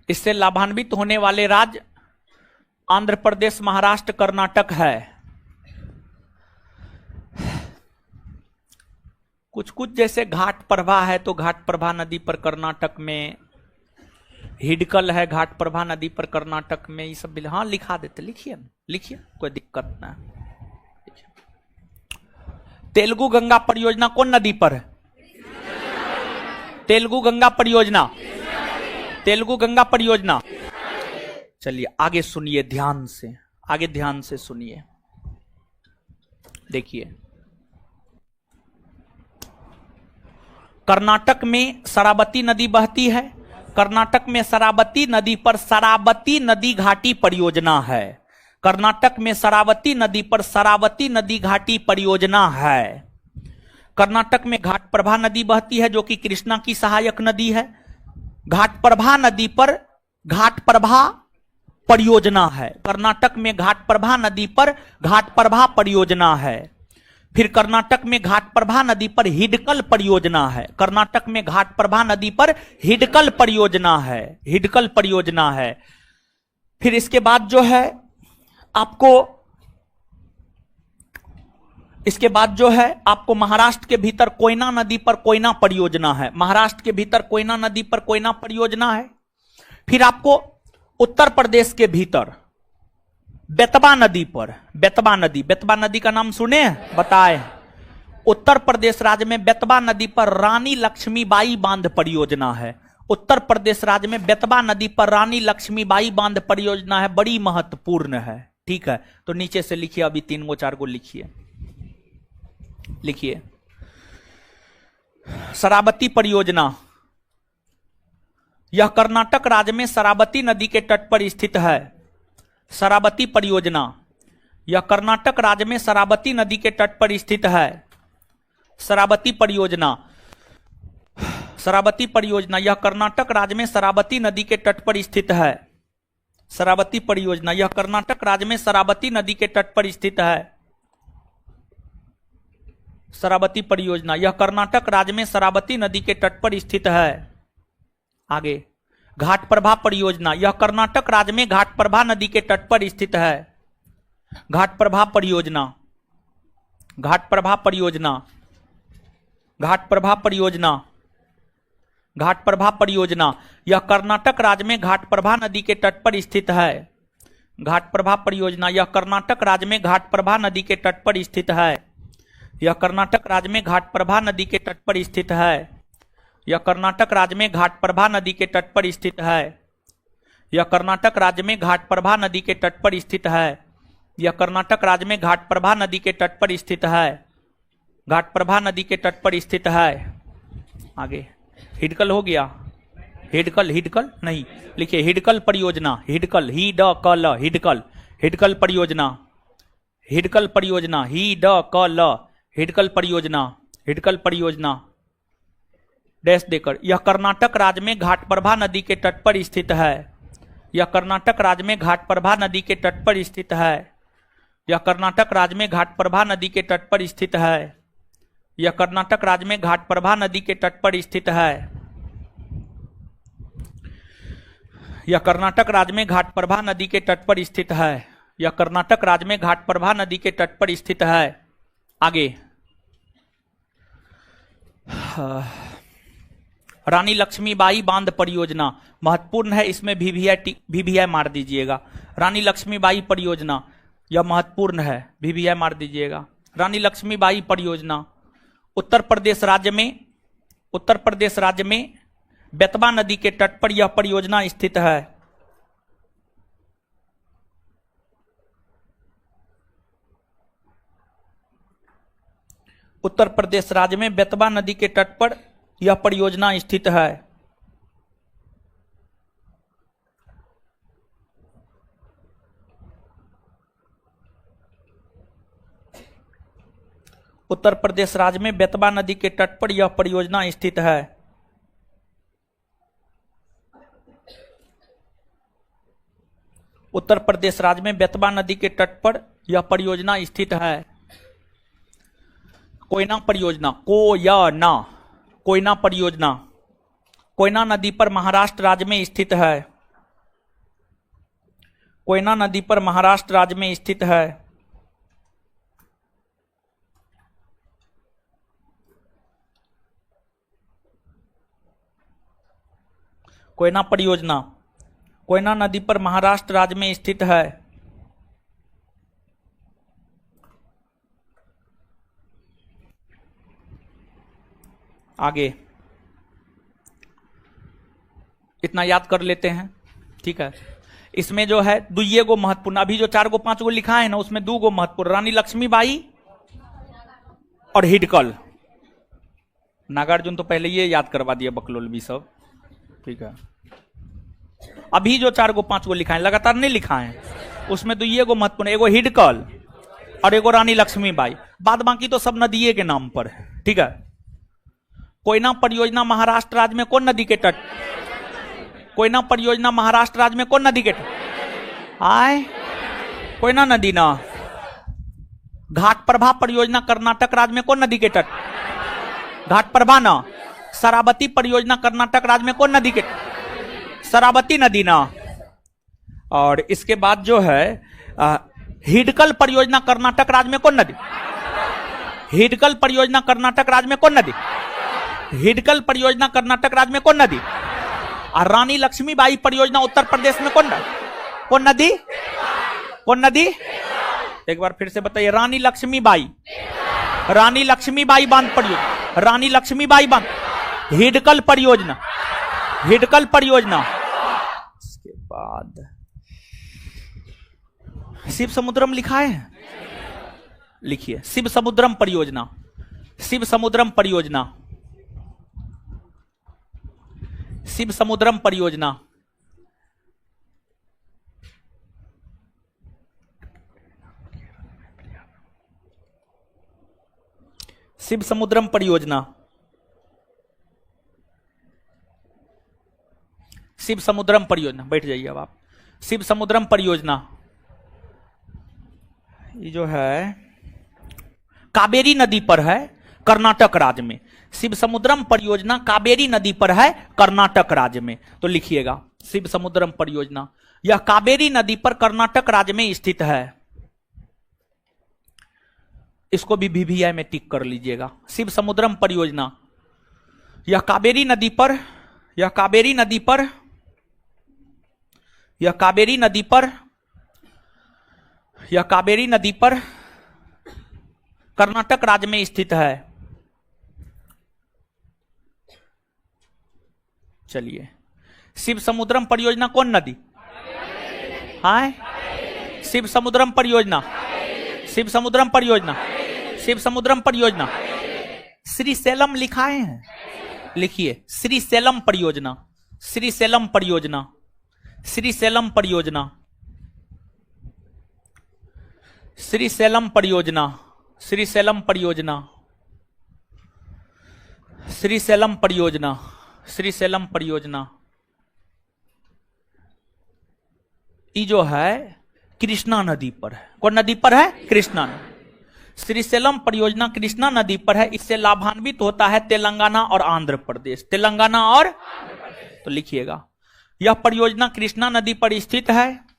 Speaker 1: इससे लाभान्वित होने वाले राज्य आंध्र प्रदेश, महाराष्ट्र, कर्नाटक है। कुछ कुछ जैसे घाट प्रभा है तो घाट प्रभा नदी पर कर्नाटक में, हिडकल है घाट प्रभा नदी पर कर्नाटक में, ये सब हाँ लिखा देते, लिखिए ना, लिखिए, कोई दिक्कत ना। तेलुगु गंगा परियोजना कौन नदी पर है? तेलुगु गंगा परियोजना, तेलुगु गंगा परियोजना। चलिए आगे सुनिए ध्यान से, आगे ध्यान से सुनिए। देखिए कर्नाटक में शरावती नदी बहती है। कर्नाटक में शरावती नदी पर शरावती नदी घाटी परियोजना है। कर्नाटक में शरावती नदी पर शरावती नदी घाटी परियोजना है। कर्नाटक में घाट प्रभा नदी बहती है जो कि कृष्णा की सहायक नदी है। घाट प्रभा नदी पर घाट प्रभा परियोजना है। कर्नाटक में घाट प्रभा नदी पर घाट प्रभा परियोजना है। फिर कर्नाटक में घाट प्रभा नदी पर हिडकल परियोजना है। कर्नाटक में घाट प्रभा नदी पर हिडकल परियोजना है, हिडकल परियोजना है। फिर इसके बाद जो है आपको, इसके बाद जो है आपको महाराष्ट्र के भीतर कोयना नदी पर कोयना परियोजना है। महाराष्ट्र के भीतर कोयना नदी पर कोयना परियोजना है। फिर आपको उत्तर प्रदेश के भीतर बेतवा नदी पर, बेतवा नदी, बेतवा नदी का नाम सुने बताए? उत्तर प्रदेश राज्य में बेतवा नदी पर रानी लक्ष्मीबाई बांध परियोजना है। उत्तर प्रदेश राज्य में बेतवा नदी पर रानी लक्ष्मीबाई बांध परियोजना है, बड़ी महत्वपूर्ण है। ठीक है, तो नीचे से लिखिए, अभी 3 गो 4 गो लिखिए, लिखिए। शरावती परियोजना, यह कर्नाटक राज्य में शरावती नदी के तट पर स्थित है। शरावती परियोजना, यह कर्नाटक राज्य में शरावती नदी के तट पर स्थित है। शरावती परियोजना, शरावती परियोजना, यह कर्नाटक राज्य में शरावती नदी के तट पर स्थित है। शरावती परियोजना, यह कर्नाटक राज्य में शरावती नदी के तट पर स्थित है। शरावती परियोजना, यह कर्नाटक राज्य में शरावती नदी के तट पर स्थित है। आगे घाट प्रभा परियोजना, यह कर्नाटक राज्य में घाट प्रभा नदी के तट पर स्थित है। घाट प्रभा परियोजना, घाट प्रभा परियोजना, घाट प्रभा परियोजना, घाट प्रभा परियोजना, यह कर्नाटक राज्य में घाट प्रभा नदी के तट पर स्थित है। घाट प्रभा परियोजना, यह कर्नाटक राज्य में घाट प्रभा नदी के तट पर स्थित है। यह कर्नाटक राज्य में घाट प्रभा नदी के तट पर स्थित है। यह कर्नाटक राज्य में घाट प्रभा नदी के तट पर स्थित है। यह कर्नाटक राज्य में घाट प्रभा नदी के तट पर स्थित है। यह कर्नाटक राज्य में घाट प्रभा नदी के तट पर स्थित है। घाट प्रभा नदी के तट पर स्थित है। आगे हिडकल हो गया, हिडकल, हिडकल नहीं लिखिए, हिडकल परियोजना, हिडकल, ही ड क ल, हिडकल, हिडकल परियोजना, हिडकल परियोजना, ही ड क ल, हिडकल परियोजना, हिडकल परियोजना डैश देकर। यह कर्नाटक राज्य में घाट प्रभा नदी के तट पर स्थित है। यह कर्नाटक राज्य में घाट प्रभा नदी के तट पर स्थित है। यह कर्नाटक राज्य में घाट प्रभा नदी के तट पर स्थित है। यह कर्नाटक राज्य में घाट प्रभा नदी के तट पर स्थित है। यह कर्नाटक राज्य में घाट प्रभा नदी के तट पर स्थित है। यह कर्नाटक राज्य में घाट प्रभा नदी के तट पर स्थित है। आगे रानी लक्ष्मीबाई बांध परियोजना महत्वपूर्ण है, इसमें VVI मार दीजिएगा। रानी लक्ष्मीबाई परियोजना यह महत्वपूर्ण है, VVI मार दीजिएगा। रानी लक्ष्मीबाई परियोजना उत्तर प्रदेश राज्य में, उत्तर प्रदेश राज्य में बेतवा नदी के तट पर यह परियोजना स्थित है। उत्तर प्रदेश राज्य में बेतवा नदी के तट पर यह परियोजना स्थित है। उत्तर प्रदेश राज्य में बेतवा नदी के तट पर यह परियोजना स्थित है। उत्तर प्रदेश राज्य में बेतवा नदी के तट पर यह परियोजना स्थित है। कोयना परियोजना, कोयना परियोजना कोयना नदी पर महाराष्ट्र राज्य में स्थित है। कोयना नदी पर महाराष्ट्र राज्य में स्थित है। कोयना परियोजना कोयना नदी पर महाराष्ट्र राज्य में स्थित है। आगे इतना याद कर लेते हैं, ठीक है। इसमें जो है दुइये गो महत्वपूर्ण, अभी जो 4 गो 5 गो लिखा है ना, उसमें 2 गो महत्वपूर्ण, रानी लक्ष्मीबाई और हिडकल। नागार्जुन तो पहले ये याद करवा दिया, बकलोलवी सब, ठीक है। अभी जो 4 गो 5 गो लिखा है, लगातार नहीं लिखा है, उसमें दुइये गो महत्वपूर्ण, एगो हिडकल और एगो रानी लक्ष्मीबाई, बाद बाकी तो सब नदिये के नाम पर है, ठीक है। कोयना परियोजना महाराष्ट्र राज्य में कौन नदी के तट? कोयना परियोजना महाराष्ट्र राज्य में कौन नदी के तट? आए कोयना नदी ना। घाट प्रभा परियोजना कर्नाटक राज्य में कौन नदी के तट? घाट प्रभा ना। शरावती परियोजना कर्नाटक राज्य में कौन नदी के? शरावती नदी ना। और इसके बाद जो है हिडकल परियोजना कर्नाटक राज्य में कौन नदी? हिडकल परियोजना कर्नाटक राज्य में कौन नदी? हिडकल परियोजना कर्नाटक राज्य में कौन नदी? और रानी लक्ष्मीबाई परियोजना उत्तर प्रदेश में कौन नदी? कौन नदी? एक बार फिर से बताइए। रानी लक्ष्मीबाई बांध परियोजना, रानी लक्ष्मीबाई बांध। हिडकल परियोजना, हिडकल परियोजना। इसके बाद शिव समुद्रम लिखा है, लिखिए शिव समुद्रम परियोजना। शिव समुद्रम परियोजना, शिव समुद्रम परियोजना। शिव समुद्रम परियोजना, शिव समुद्रम परियोजना। बैठ जाइए अब आप। शिव समुद्रम परियोजना ये जो है कावेरी नदी पर है, कर्नाटक राज्य में। शिव समुद्रम परियोजना कावेरी नदी पर है, कर्नाटक राज्य में। तो लिखिएगा शिव समुद्रम परियोजना, यह कावेरी नदी पर कर्नाटक राज्य में स्थित है। इसको भी VVI में टिक कर लीजिएगा। शिव समुद्रम परियोजना, यह कावेरी नदी पर, यह कावेरी नदी पर, यह कावेरी नदी पर, यह कावेरी नदी पर कर्नाटक राज्य में स्थित है। चलिए, शिव समुद्रम परियोजना कौन नदी? हाँ, शिव समुद्रम परियोजना, शिव समुद्रम परियोजना, शिव समुद्रम परियोजना। श्रीशैलम लिखाए हैं, लिखिए श्रीशैलम परियोजना, श्रीशैलम परियोजना, श्रीशैलम परियोजना, श्रीशैलम परियोजना, श्रीशैलम परियोजना, श्रीशैलम परियोजना, श्रीशैलम परियोजना। ये जो है कृष्णा नदी पर है। कौन नदी पर है? कृष्णा नदी। श्रीशैलम परियोजना कृष्णा नदी पर है। इससे लाभान्वित होता है तेलंगाना और आंध्र प्रदेश। तेलंगाना और तो लिखिएगा, यह परियोजना कृष्णा नदी पर स्थित है।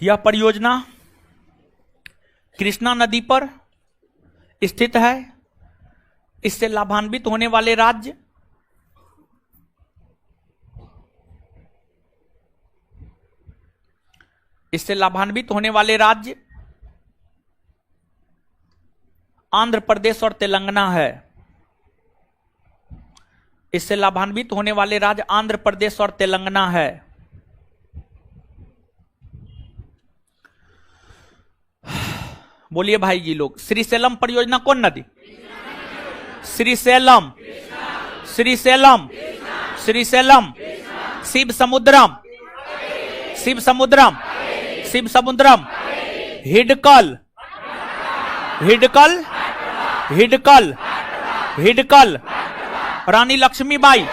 Speaker 1: यह परियोजना कृष्णा नदी पर स्थित है। इससे लाभान्वित होने वाले राज्य आंध्र प्रदेश और तेलंगाना है। इससे लाभान्वित होने वाले राज्य आंध्र प्रदेश और तेलंगाना है। बोलिए भाई जी लोग, श्रीशैलम परियोजना कौन नदी? श्रीशैलम, श्रीशैलम, श्रीशैलम। शिव समुद्रम, शिव समुद्रम, शिव समुद्रम। हिडकल, हिडकल, हिडकल, हिडकल। रानी लक्ष्मीबाई,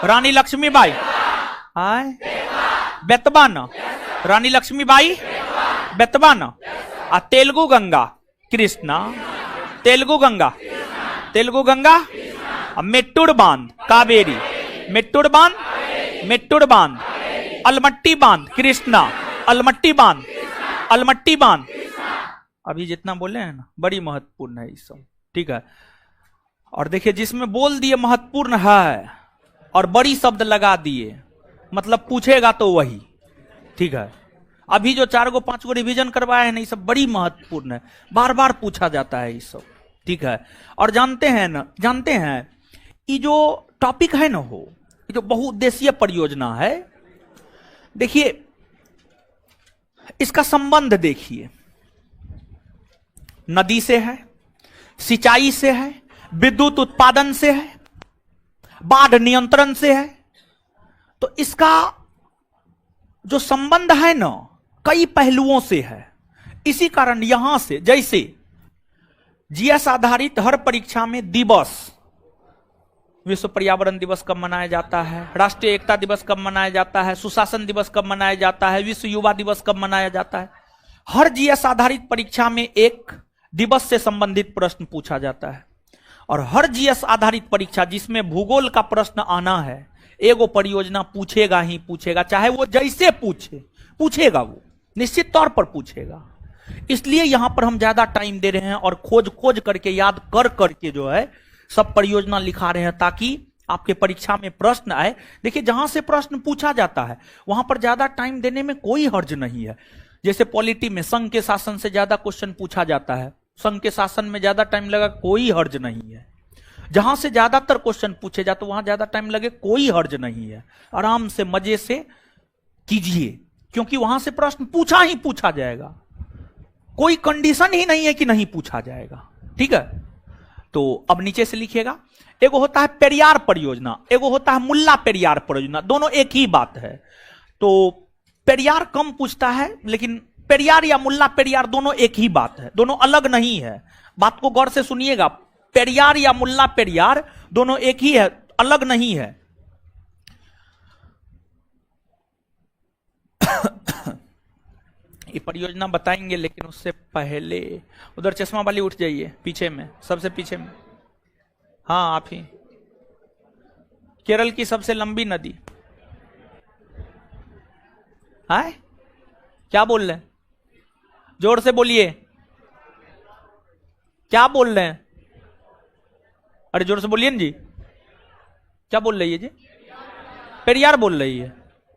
Speaker 1: रानी लक्ष्मीबाई। आय बेतबान, रानी लक्ष्मीबाई बेतबान। तेलुगु गंगा कृष्णा, तेलुगु गंगा, तेलुगु गंगा। मेट्टूर बांध कावेरी, मेट्टूर बांध, मेट्टूर बांध। अलमट्टी बांध कृष्णा, अलमट्टी बांध, अलमट्टी बांध। अभी जितना बोले हैं ना, बड़ी महत्वपूर्ण है ये सब, ठीक है। और देखिए, जिसमें बोल दिए महत्वपूर्ण है और बड़ी शब्द लगा दिए, मतलब पूछेगा तो वही, ठीक है। अभी जो 4 गो 5 गो रिवीजन करवाए हैं ना, ये सब बड़ी महत्वपूर्ण है, बार बार पूछा जाता है ये सब, ठीक है। और जानते हैं ना, जानते हैं ये जो टॉपिक है ना, हो ये जो बहुउद्देशीय परियोजना है, देखिए इसका संबंध देखिए, नदी से है, सिंचाई से है, विद्युत उत्पादन से है, बाढ़ नियंत्रण से है। तो इसका जो संबंध है ना, कई पहलुओं से है। इसी कारण यहां से, जैसे जीएस आधारित हर परीक्षा में दिवस, विश्व पर्यावरण दिवस कब मनाया जाता है, राष्ट्रीय एकता दिवस कब मनाया जाता है, सुशासन दिवस कब मनाया जाता है, विश्व युवा दिवस कब मनाया जाता है, हर जीएस आधारित परीक्षा में एक दिवस से संबंधित प्रश्न पूछा जाता है। और हर जीएस आधारित परीक्षा जिसमें भूगोल का प्रश्न आना है, एगो परियोजना पूछेगा ही पूछेगा, चाहे वो जैसे पूछे, पूछेगा, वो निश्चित तौर पर पूछेगा। इसलिए यहां पर हम ज्यादा टाइम दे रहे हैं और खोज खोज करके, याद कर करके जो है सब परियोजना लिखा रहे हैं, ताकि आपके परीक्षा में प्रश्न आए। देखिए, जहां से प्रश्न पूछा जाता है वहां पर ज्यादा टाइम देने में कोई हर्ज नहीं है। जैसे पॉलिटी में संघ के शासन से ज्यादा क्वेश्चन पूछा जाता है, संघ के शासन में ज्यादा टाइम लगा, कोई हर्ज नहीं है। जहां से ज्यादातर क्वेश्चन पूछे जाते वहां ज्यादा टाइम लगे, कोई हर्ज नहीं है। आराम से मजे से कीजिए, क्योंकि वहां से प्रश्न पूछा ही पूछा जाएगा, कोई कंडीशन ही नहीं है कि नहीं पूछा जाएगा, ठीक है। तो अब नीचे से लिखिएगा, एगो होता है पेरियार परियोजना, एगो होता है मुल्ला पेरियार परियोजना, दोनों एक ही बात है। तो पेरियार कम पूछता है, लेकिन पेरियार या मुल्ला पेरियार दोनों एक ही बात है, दोनों अलग नहीं है। बात को गौर से सुनिएगा, पेरियार या मुल्ला पेरियार दोनों एक ही है, अलग नहीं है। ये परियोजना बताएंगे, लेकिन उससे पहले उधर चश्मा वाली उठ जाइए, पीछे में, सबसे पीछे में। हाँ, आप ही। केरल की सबसे लंबी नदी है, क्या बोल रहे हैं? जोर से बोलिए, क्या बोल रहे हैं? अरे जोर से बोलिए ना जी, क्या बोल रही है जी? पेरियार बोल रही है,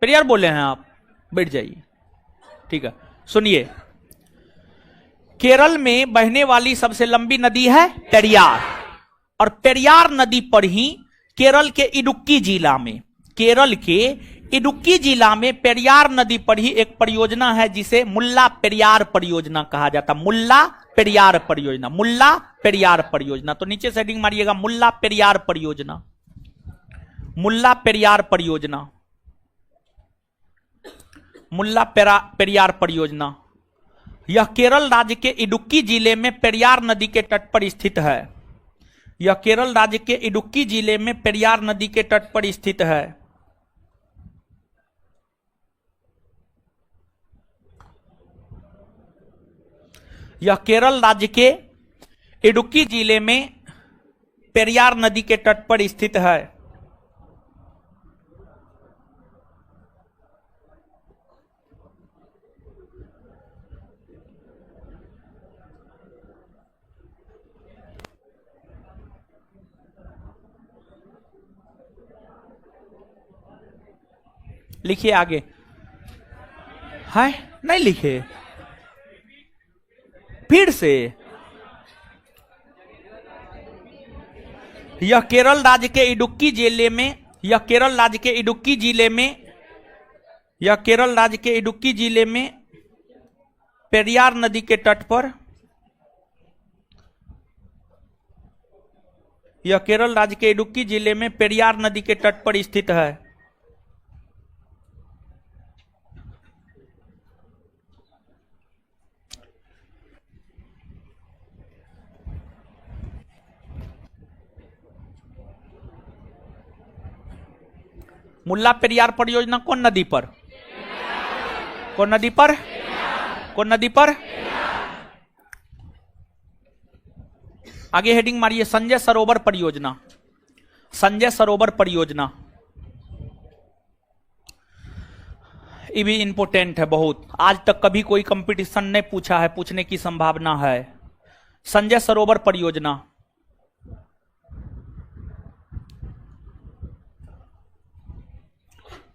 Speaker 1: पेरियार बोले हैं आप, बैठ जाइए, ठीक है। सुनिए, केरल में बहने वाली सबसे लंबी नदी है पेरियार, और पेरियार नदी पर ही केरल के इडुक्की जिला में, केरल के इडुक्की जिला में पेरियार नदी पर ही एक परियोजना है जिसे मुल्ला पेरियार परियोजना कहा जाता। मुल्ला पेरियार परियोजना, मुल्ला पेरियार परियोजना। तो नीचे से हेडिंग मारिएगा, मुल्ला पेरियार परियोजना, मुल्ला पेरियार परियोजना, मुल्ला पेरियार परियोजना। यह केरल राज्य के इडुक्की जिले में पेरियार नदी के तट पर स्थित है। यह केरल राज्य के इडुक्की जिले में पेरियार नदी के तट पर स्थित है। यह केरल राज्य के इडुक्की जिले में पेरियार नदी के तट पर स्थित है। लिखिए आगे, है नहीं लिखे, फिर से यह केरल राज्य के इडुक्की जिले में, यह केरल राज्य के इडुक्की जिले में, यह केरल राज्य के इडुक्की जिले में पेरियार नदी के तट पर, यह केरल राज्य के इडुक्की जिले में पेरियार नदी के तट पर स्थित है। मुल्ला पेरियार परियोजना कौन नदी पर? कौन नदी पर? कौन नदी पर? आगे हेडिंग मारिए, संजय सरोवर परियोजना। संजय सरोवर परियोजना ये भी इंपोर्टेंट है बहुत, आज तक कभी कोई कंपटीशन नहीं पूछा है, पूछने की संभावना है। संजय सरोवर परियोजना,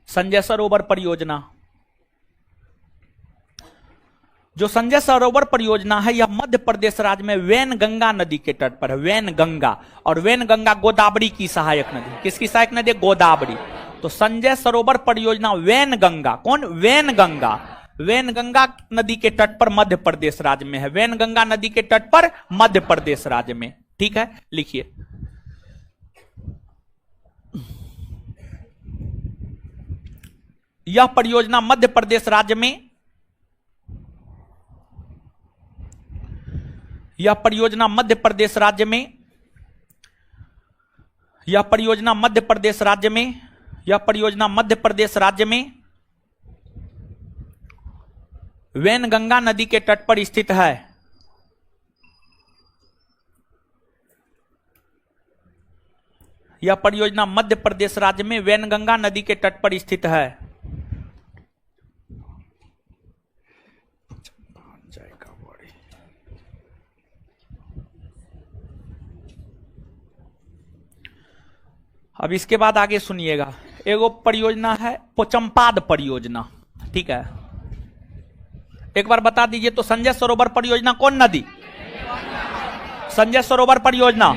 Speaker 1: संजय सरोवर परियोजना, जो संजय सरोवर परियोजना है यह मध्य प्रदेश राज्य में वैनगंगा नदी के तट पर है। वैनगंगा, और वैनगंगा गोदावरी की सहायक नदी। किसकी सहायक नदी? गोदावरी। तो संजय सरोवर परियोजना वैनगंगा, कौन? वैनगंगा। वैनगंगा नदी के तट पर मध्य प्रदेश राज्य में है। वैनगंगा नदी के तट पर मध्य प्रदेश राज्य में, ठीक है, लिखिए। यह परियोजना मध्य प्रदेश राज्य में, यह परियोजना मध्य प्रदेश राज्य में, यह परियोजना मध्य प्रदेश राज्य में, यह परियोजना मध्य प्रदेश राज्य में वैनगंगा नदी के तट पर स्थित है। यह परियोजना मध्य प्रदेश राज्य में वैनगंगा नदी के तट पर स्थित है। अब इसके बाद आगे सुनिएगा, एगो परियोजना है पोचमपाद परियोजना, ठीक है। एक बार बता दीजिए तो, संजय सरोवर परियोजना कौन नदी? संजय सरोवर परियोजना,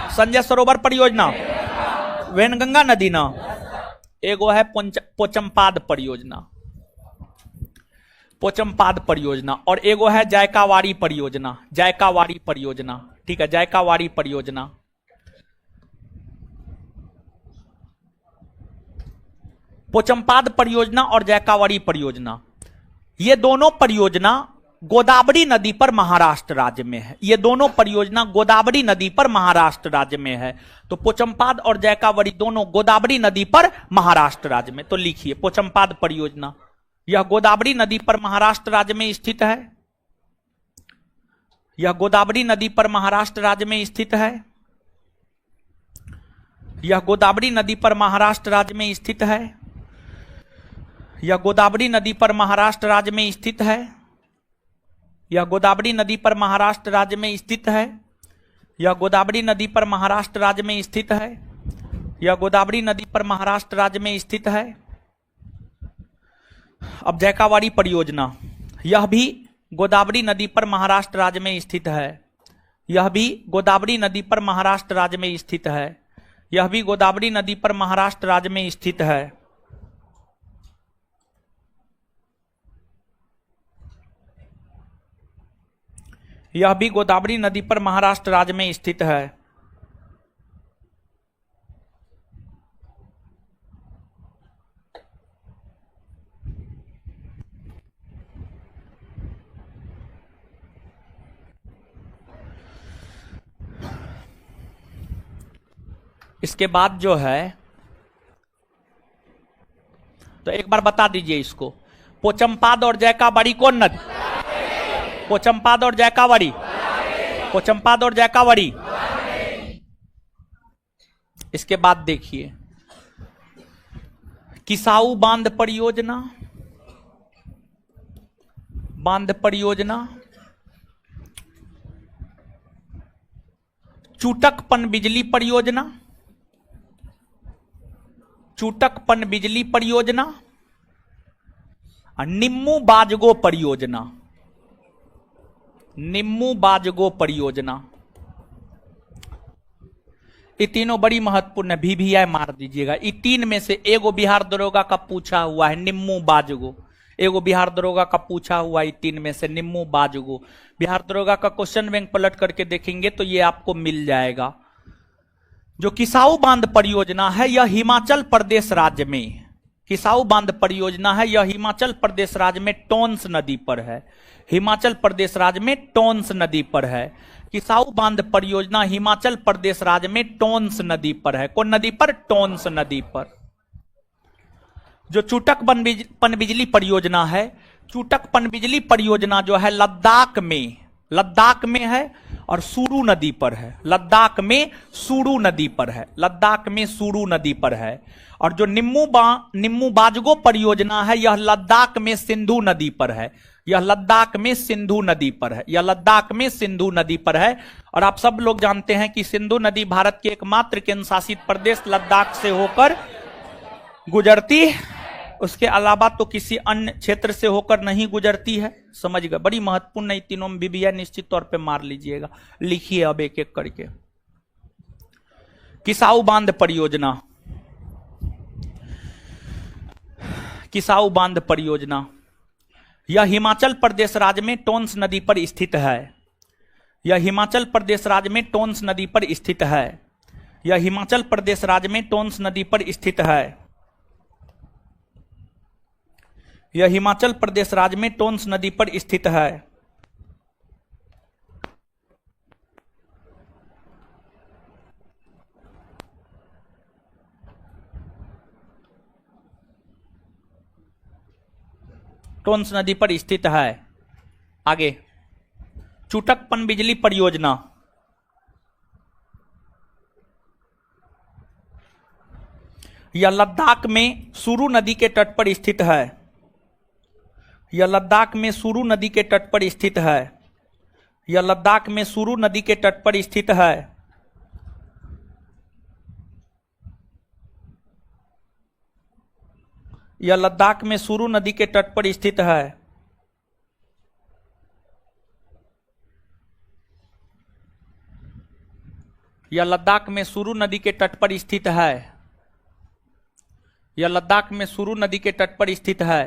Speaker 1: संजय सरोवर परियोजना वैनगंगा नदी ना। एगो है पोचमपाद परियोजना, पोचमपाद परियोजना, और एगो है जायकावाड़ी परियोजना। जायकावाड़ी परियोजना, ठीक है, जायकावाड़ी परियोजना। पोचमपाद परियोजना और जायकावाड़ी परियोजना, ये दोनों परियोजना गोदावरी नदी पर महाराष्ट्र राज्य में है। ये दोनों परियोजना गोदावरी नदी पर महाराष्ट्र राज्य में है। तो पोचमपाद और जायकावाड़ी दोनों गोदावरी नदी पर महाराष्ट्र राज्य में। तो लिखिए, पोचमपाद परियोजना यह गोदावरी नदी पर महाराष्ट्र राज्य में स्थित है। यह गोदावरी नदी पर महाराष्ट्र राज्य में स्थित है। यह गोदावरी नदी पर महाराष्ट्र राज्य में स्थित है। यह गोदावरी नदी पर महाराष्ट्र राज्य में स्थित है। यह गोदावरी नदी पर महाराष्ट्र राज्य में स्थित है। यह गोदावरी नदी पर महाराष्ट्र राज्य में स्थित है। यह गोदावरी नदी पर महाराष्ट्र राज्य में स्थित है। अब जायकावाड़ी परियोजना, यह भी गोदावरी नदी पर महाराष्ट्र राज्य में स्थित है। यह भी गोदावरी नदी पर महाराष्ट्र राज्य में स्थित है। यह भी गोदावरी नदी पर महाराष्ट्र राज्य में स्थित है। यह भी गोदावरी नदी पर महाराष्ट्र राज्य में स्थित है। इसके बाद जो है, तो एक बार बता दीजिए इसको, पोचमपाद और जायकावाड़ी कौन नदी? पोचमपाद और जायकावाड़ी, पोचमपाद और जायकावाड़ी। इसके बाद देखिए, किसाऊ बांध परियोजना, बांध परियोजना, चूटकपन बिजली परियोजना, चूटकपन बिजली परियोजना, निम्मू बाजगो परियोजना, निम्मू बाजगो परियोजना। ये तीनों बड़ी महत्वपूर्ण है, VVI मार दीजिएगा। ये तीन में से एगो बिहार दरोगा का पूछा हुआ है, निम्मू बाजगो। एगो बिहार दरोगा का पूछा हुआ है, तीन में से निम्मू बाजगो। बिहार दरोगा का क्वेश्चन बैंक पलट करके देखेंगे तो ये आपको मिल जाएगा। जो किसाऊ बांध परियोजना है यह हिमाचल प्रदेश राज्य में, किसाऊ बांध परियोजना है यह हिमाचल प्रदेश राज्य में टोंस नदी पर है। हिमाचल प्रदेश राज्य में टोंस नदी पर है। किसाऊ बांध परियोजना हिमाचल प्रदेश राज्य में टोंस नदी पर है। कौन नदी पर? टोंस नदी पर। जो चूटक पनबिजली परियोजना है, चूटक पनबिजली परियोजना जो है लद्दाख में है और सुरू नदी पर है। लद्दाख में सुरू नदी पर है। लद्दाख में सुरू नदी पर है। और जो निम्मू बाजगो परियोजना है यह लद्दाख में सिंधु नदी पर है। यह लद्दाख में सिंधु नदी पर है। यह लद्दाख में सिंधु नदी पर है। और आप सब लोग जानते हैं कि सिंधु नदी भारत के एकमात्र केंद्र शासित प्रदेश लद्दाख से होकर गुजरती, उसके अलावा तो किसी अन्य क्षेत्र से होकर नहीं गुजरती है। समझ गए? बड़ी महत्वपूर्ण है। तीनों में VVI निश्चित तौर पे मार लीजिएगा। लिखिए अब एक एक करके। किसाऊ बांध परियोजना, किसाऊ बांध परियोजना यह हिमाचल प्रदेश राज्य में टोंस नदी पर स्थित है। यह हिमाचल प्रदेश राज्य में टोंस नदी पर स्थित है। यह हिमाचल प्रदेश राज्य में टोंस नदी पर स्थित है। यह हिमाचल प्रदेश राज्य में टोंस नदी पर स्थित है। टोंस नदी पर स्थित है। आगे, चूटक पनबिजली परियोजना यह लद्दाख में सुरू नदी के तट पर स्थित है। यह लद्दाख में सुरू नदी के तट पर स्थित है। यह लद्दाख में सुरू नदी के तट पर स्थित है। यह लद्दाख में सुरू नदी के तट पर स्थित है। यह लद्दाख में सुरू नदी के तट पर स्थित है। यह लद्दाख में सुरू नदी के तट पर स्थित है।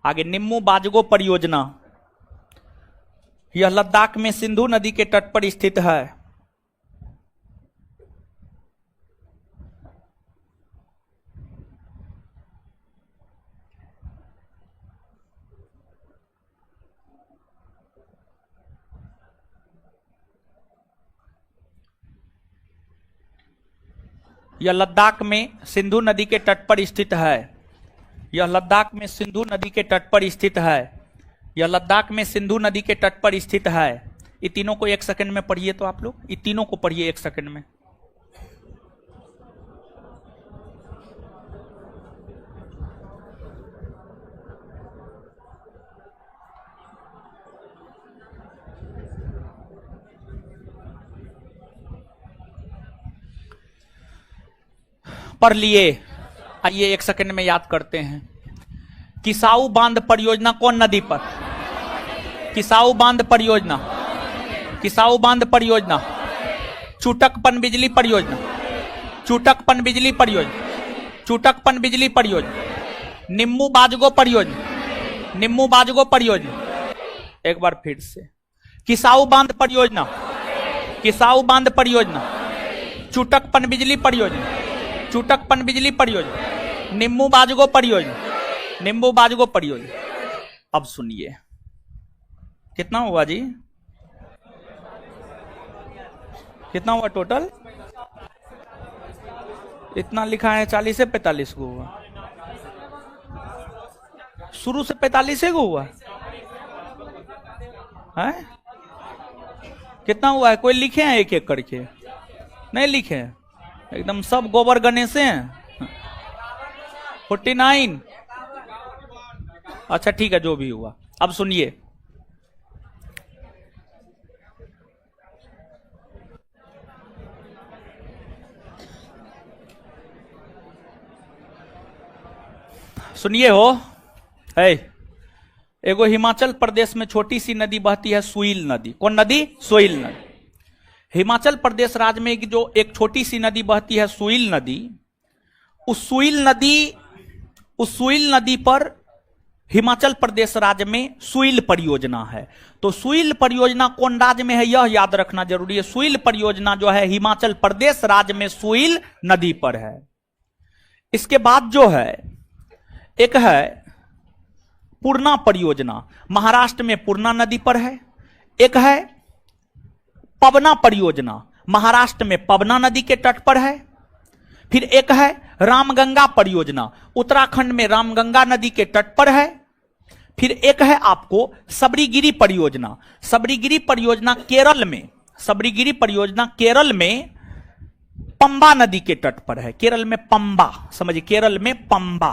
Speaker 1: आगे, निम्मू बाजगो परियोजना यह लद्दाख में सिंधु नदी के तट पर स्थित है। यह लद्दाख में सिंधु नदी के तट पर स्थित है। यह लद्दाख में सिंधु नदी के तट पर स्थित है। यह लद्दाख में सिंधु नदी के तट पर स्थित है। ये तीनों को एक सेकंड में पढ़िए तो आप लोग, ये तीनों को पढ़िए एक सेकंड में। पढ़ लिए? आइए एक सेकंड में याद करते हैं। किसाऊ बांध परियोजना कौन नदी पर? किसाऊ बांध परियोजना, किसाऊ बांध परियोजना, चूटक पनबिजली परियोजना, चूटक पनबिजली परियोजना, चूटक पनबिजली परियोजना, निम्मू बाजगो परियोजना, निम्मू बाजगो परियोजना। एक बार फिर से, किसाऊ बांध परियोजना, किसाऊ बांध परियोजना, चूटक पनबिजली परियोजना, चूटक पनबिजली परियोजना, निम्मू बाजगो परियोजना, निम्बू बाजगो परियोजना। अब सुनिए, कितना हुआ जी? कितना हुआ टोटल? इतना लिखा है 40 से 45 को हुआ। शुरू से 45 को हुआ है? कितना हुआ है? कोई लिखे हैं एक एक करके? नहीं लिखे हैं, एकदम सब गोबर गणेश हैं। 49। अच्छा ठीक है, जो भी हुआ। अब सुनिए, सुनिए हो है, एगो हिमाचल प्रदेश में छोटी सी नदी बहती है, सुईल नदी। कौन नदी? सुईल नदी। हिमाचल प्रदेश राज्य में जो एक छोटी सी नदी बहती है सुईल नदी, उस सुईल नदी पर हिमाचल प्रदेश राज्य में सुईल परियोजना है। तो सुईल परियोजना कौन राज्य में है यह याद रखना जरूरी है। सुईल परियोजना जो है हिमाचल प्रदेश राज्य में सुईल नदी पर है। इसके बाद जो है एक है पूर्णा परियोजना, महाराष्ट्र में पूर्णा नदी पर है। एक है पवना परियोजना, महाराष्ट्र में पवना नदी के तट पर है। फिर एक है रामगंगा परियोजना, उत्तराखंड में रामगंगा नदी के तट पर है। फिर एक है आपको सबरीगिरी परियोजना, सबरीगिरी परियोजना केरल में, सबरीगिरी परियोजना केरल में पंबा नदी के तट पर है। केरल में पंबा, समझिए केरल में पंबा,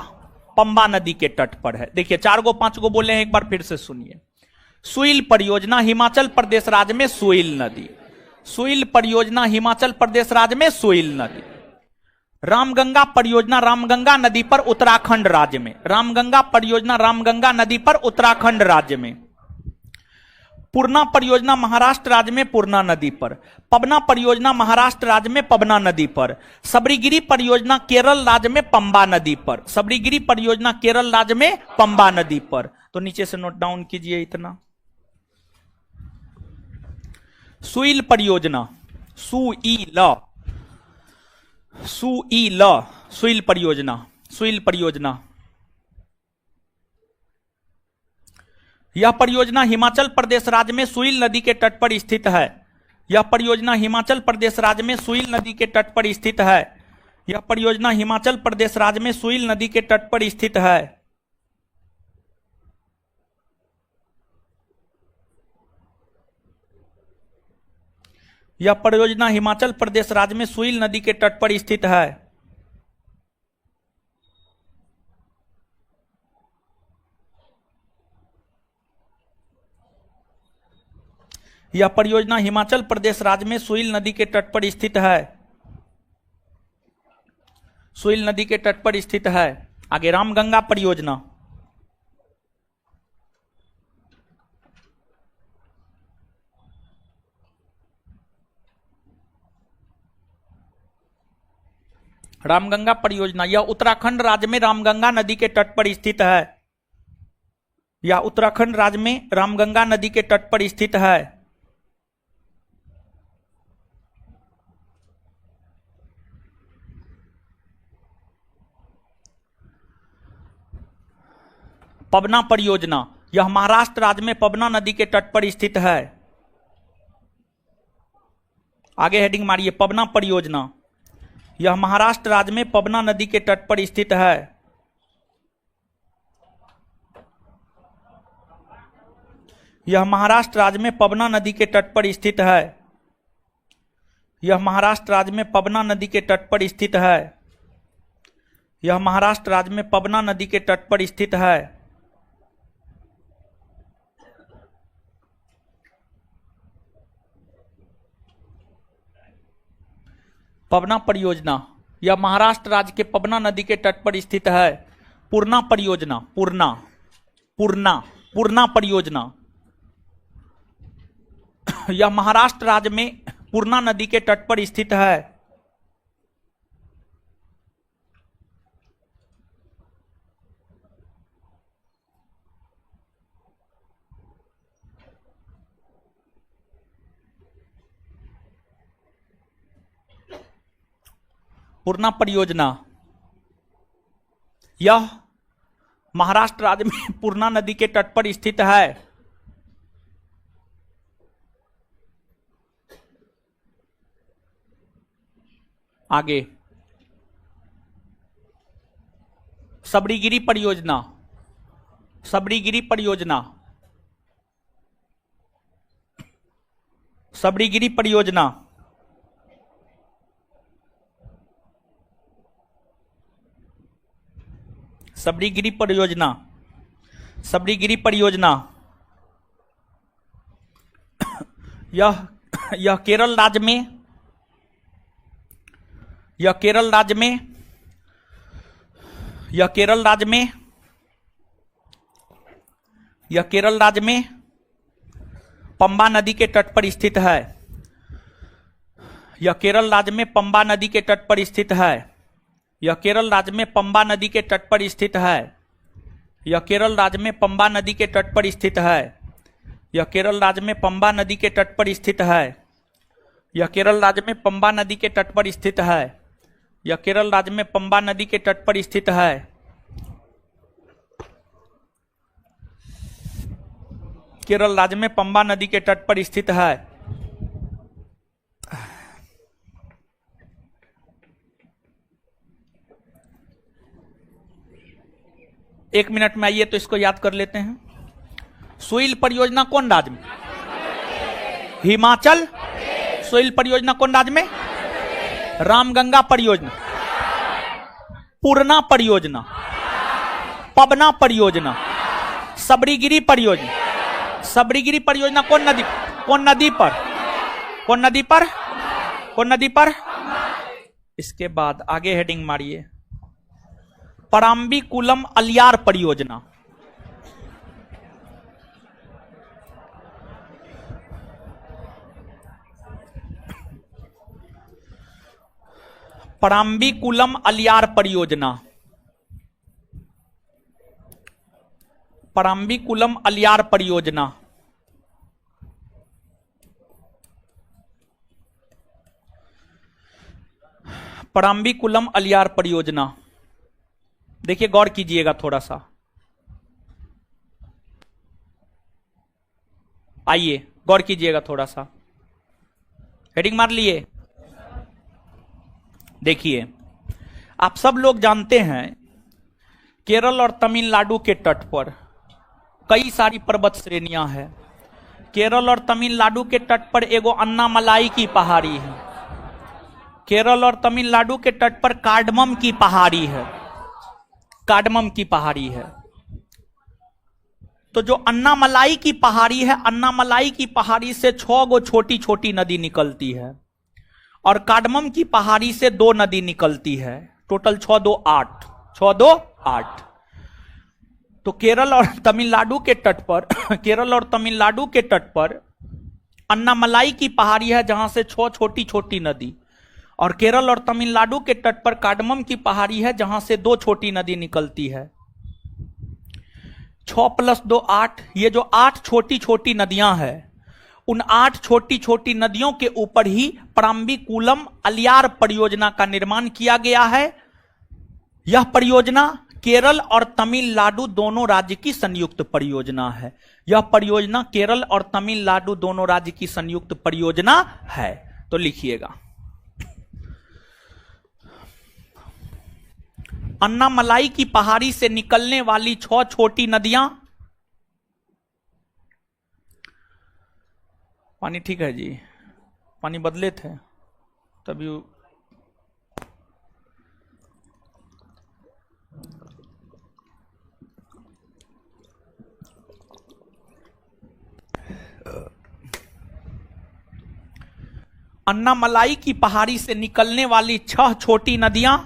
Speaker 1: पंबा नदी के तट पर है। देखिए 4 गो 5 गो बोले हैं, एक बार फिर से सुनिए। सुईल परियोजना हिमाचल प्रदेश राज्य में सुईल नदी, सुईल परियोजना हिमाचल प्रदेश राज्य में सुईल नदी। रामगंगा परियोजना रामगंगा नदी पर उत्तराखंड राज्य में, रामगंगा परियोजना रामगंगा नदी पर उत्तराखंड राज्य में। पूर्णा परियोजना महाराष्ट्र राज्य में पूर्णा नदी पर। पवना परियोजना महाराष्ट्र राज्य में पवना नदी पर। सबरीगिरी परियोजना केरल राज्य में पंबा नदी पर, सबरीगिरी परियोजना केरल राज्य में पंबा नदी पर। तो नीचे से नोट डाउन कीजिए इतना। सुईल परियोजना, सुईल, सुईल, सुईल परियोजना, सुईल परियोजना, यह परियोजना हिमाचल प्रदेश राज्य में सुईल नदी के तट पर स्थित है। यह परियोजना हिमाचल प्रदेश राज्य में सुईल नदी के तट पर स्थित है। यह परियोजना हिमाचल प्रदेश राज्य में सुईल नदी के तट पर स्थित है। यह परियोजना हिमाचल प्रदेश राज्य में सुईल नदी के तट पर स्थित है। यह परियोजना हिमाचल प्रदेश राज्य में सुईल नदी के तट पर स्थित है। सुईल नदी के तट पर स्थित है। आगे रामगंगा परियोजना, रामगंगा परियोजना यह उत्तराखंड राज्य में रामगंगा नदी के तट पर स्थित है। यह उत्तराखंड राज्य में रामगंगा नदी के तट पर स्थित है। पवना परियोजना यह महाराष्ट्र राज्य में पवना नदी के तट पर स्थित है। आगे हेडिंग मारिए, पवना परियोजना यह महाराष्ट्र राज्य में पवना नदी के तट पर स्थित है। यह महाराष्ट्र राज्य में पवना नदी के तट पर स्थित है। यह महाराष्ट्र राज्य में पवना नदी के तट पर स्थित है। यह महाराष्ट्र राज्य में पवना नदी के तट पर स्थित है। पवना परियोजना यह महाराष्ट्र राज्य के पवना नदी के तट पर स्थित है। पूर्णा परियोजना, पूर्णा, पूर्णा, पूर्णा परियोजना यह महाराष्ट्र राज्य में पूर्णा नदी के तट पर स्थित है। पूर्णा परियोजना यह महाराष्ट्र राज्य में पूर्णा नदी के तट पर स्थित है। आगे सबरीगिरी परियोजना, सबरीगिरी परियोजना, सबरीगिरी परियोजना सबरीगिरी परियोजना, सबरीगिरी परियोजना यह केरल राज्य में, यह केरल राज्य में, यह केरल राज्य में, यह केरल राज्य में पंबा नदी के तट पर स्थित है। यह केरल राज्य में पंबा नदी के तट पर स्थित है। यह केरल राज्य में पंबा नदी के तट पर स्थित है। यह केरल राज्य में पंबा नदी के तट पर स्थित है। यह केरल राज्य में पंबा नदी के तट पर स्थित है। यह केरल राज्य में पंबा नदी के तट पर स्थित है। यह केरल राज्य में पंबा नदी के तट पर स्थित है। केरल राज्य में पंबा नदी के तट पर स्थित है। एक मिनट में आइए तो इसको याद कर लेते हैं। सोइल परियोजना कौन राज्य में? हिमाचल। सोइल परियोजना कौन राज्य में? रामगंगा परियोजना, पूर्णा परियोजना, पबना परियोजना, सबरीगिरी परियोजना। सबरीगिरी परियोजना कौन नदी पर? कौन नदी पर? इसके बाद आगे हेडिंग मारिए, पराम्बीकुलम अलियार परियोजना। पराम्बीकुलम अलियार परियोजना। पराम्बीकुलम अलियार परियोजना। पराम्बीकुलम अलियार परियोजना। देखिए गौर कीजिएगा थोड़ा सा, आइए गौर कीजिएगा थोड़ा सा। हेडिंग मार लिए। देखिए आप सब लोग जानते हैं केरल और तमिलनाडु के तट पर कई सारी पर्वत श्रेणियां हैं। केरल और तमिलनाडु के तट पर एगो अन्नामलाई की पहाड़ी है। केरल और तमिलनाडु के तट पर कार्डमम की पहाड़ी है। कार्डमम की पहाड़ी है। तो जो अन्नामलाई की पहाड़ी है, अन्नामलाई की पहाड़ी से 6 गो छोटी छोटी नदी निकलती है और कार्डमम की पहाड़ी से 2 नदी निकलती है। टोटल 6 2 8, 6 2 8। तो केरल और तमिलनाडु के तट पर केरल और तमिलनाडु के तट पर अन्नामलाई की पहाड़ी है जहां से 6 छोटी छोटी नदी, और केरल और तमिलनाडु के तट पर कार्डमम की पहाड़ी है जहां से 2 छोटी नदी निकलती है। 6 + 2 8। ये जो 8 छोटी छोटी नदियां हैं, उन 8 छोटी छोटी नदियों के ऊपर ही पराम्बीकुलम अलियार परियोजना का निर्माण किया गया है। यह परियोजना केरल और तमिलनाडु दोनों राज्य की संयुक्त परियोजना है। यह परियोजना केरल और तमिलनाडु दोनों राज्य की संयुक्त परियोजना है। तो लिखिएगा, अन्नामलाई की पहाड़ी से निकलने वाली 6 छोटी नदियां। पानी ठीक है जी, पानी बदले थे तभी। अन्नामलाई की पहाड़ी से निकलने वाली 6 छोटी नदियां।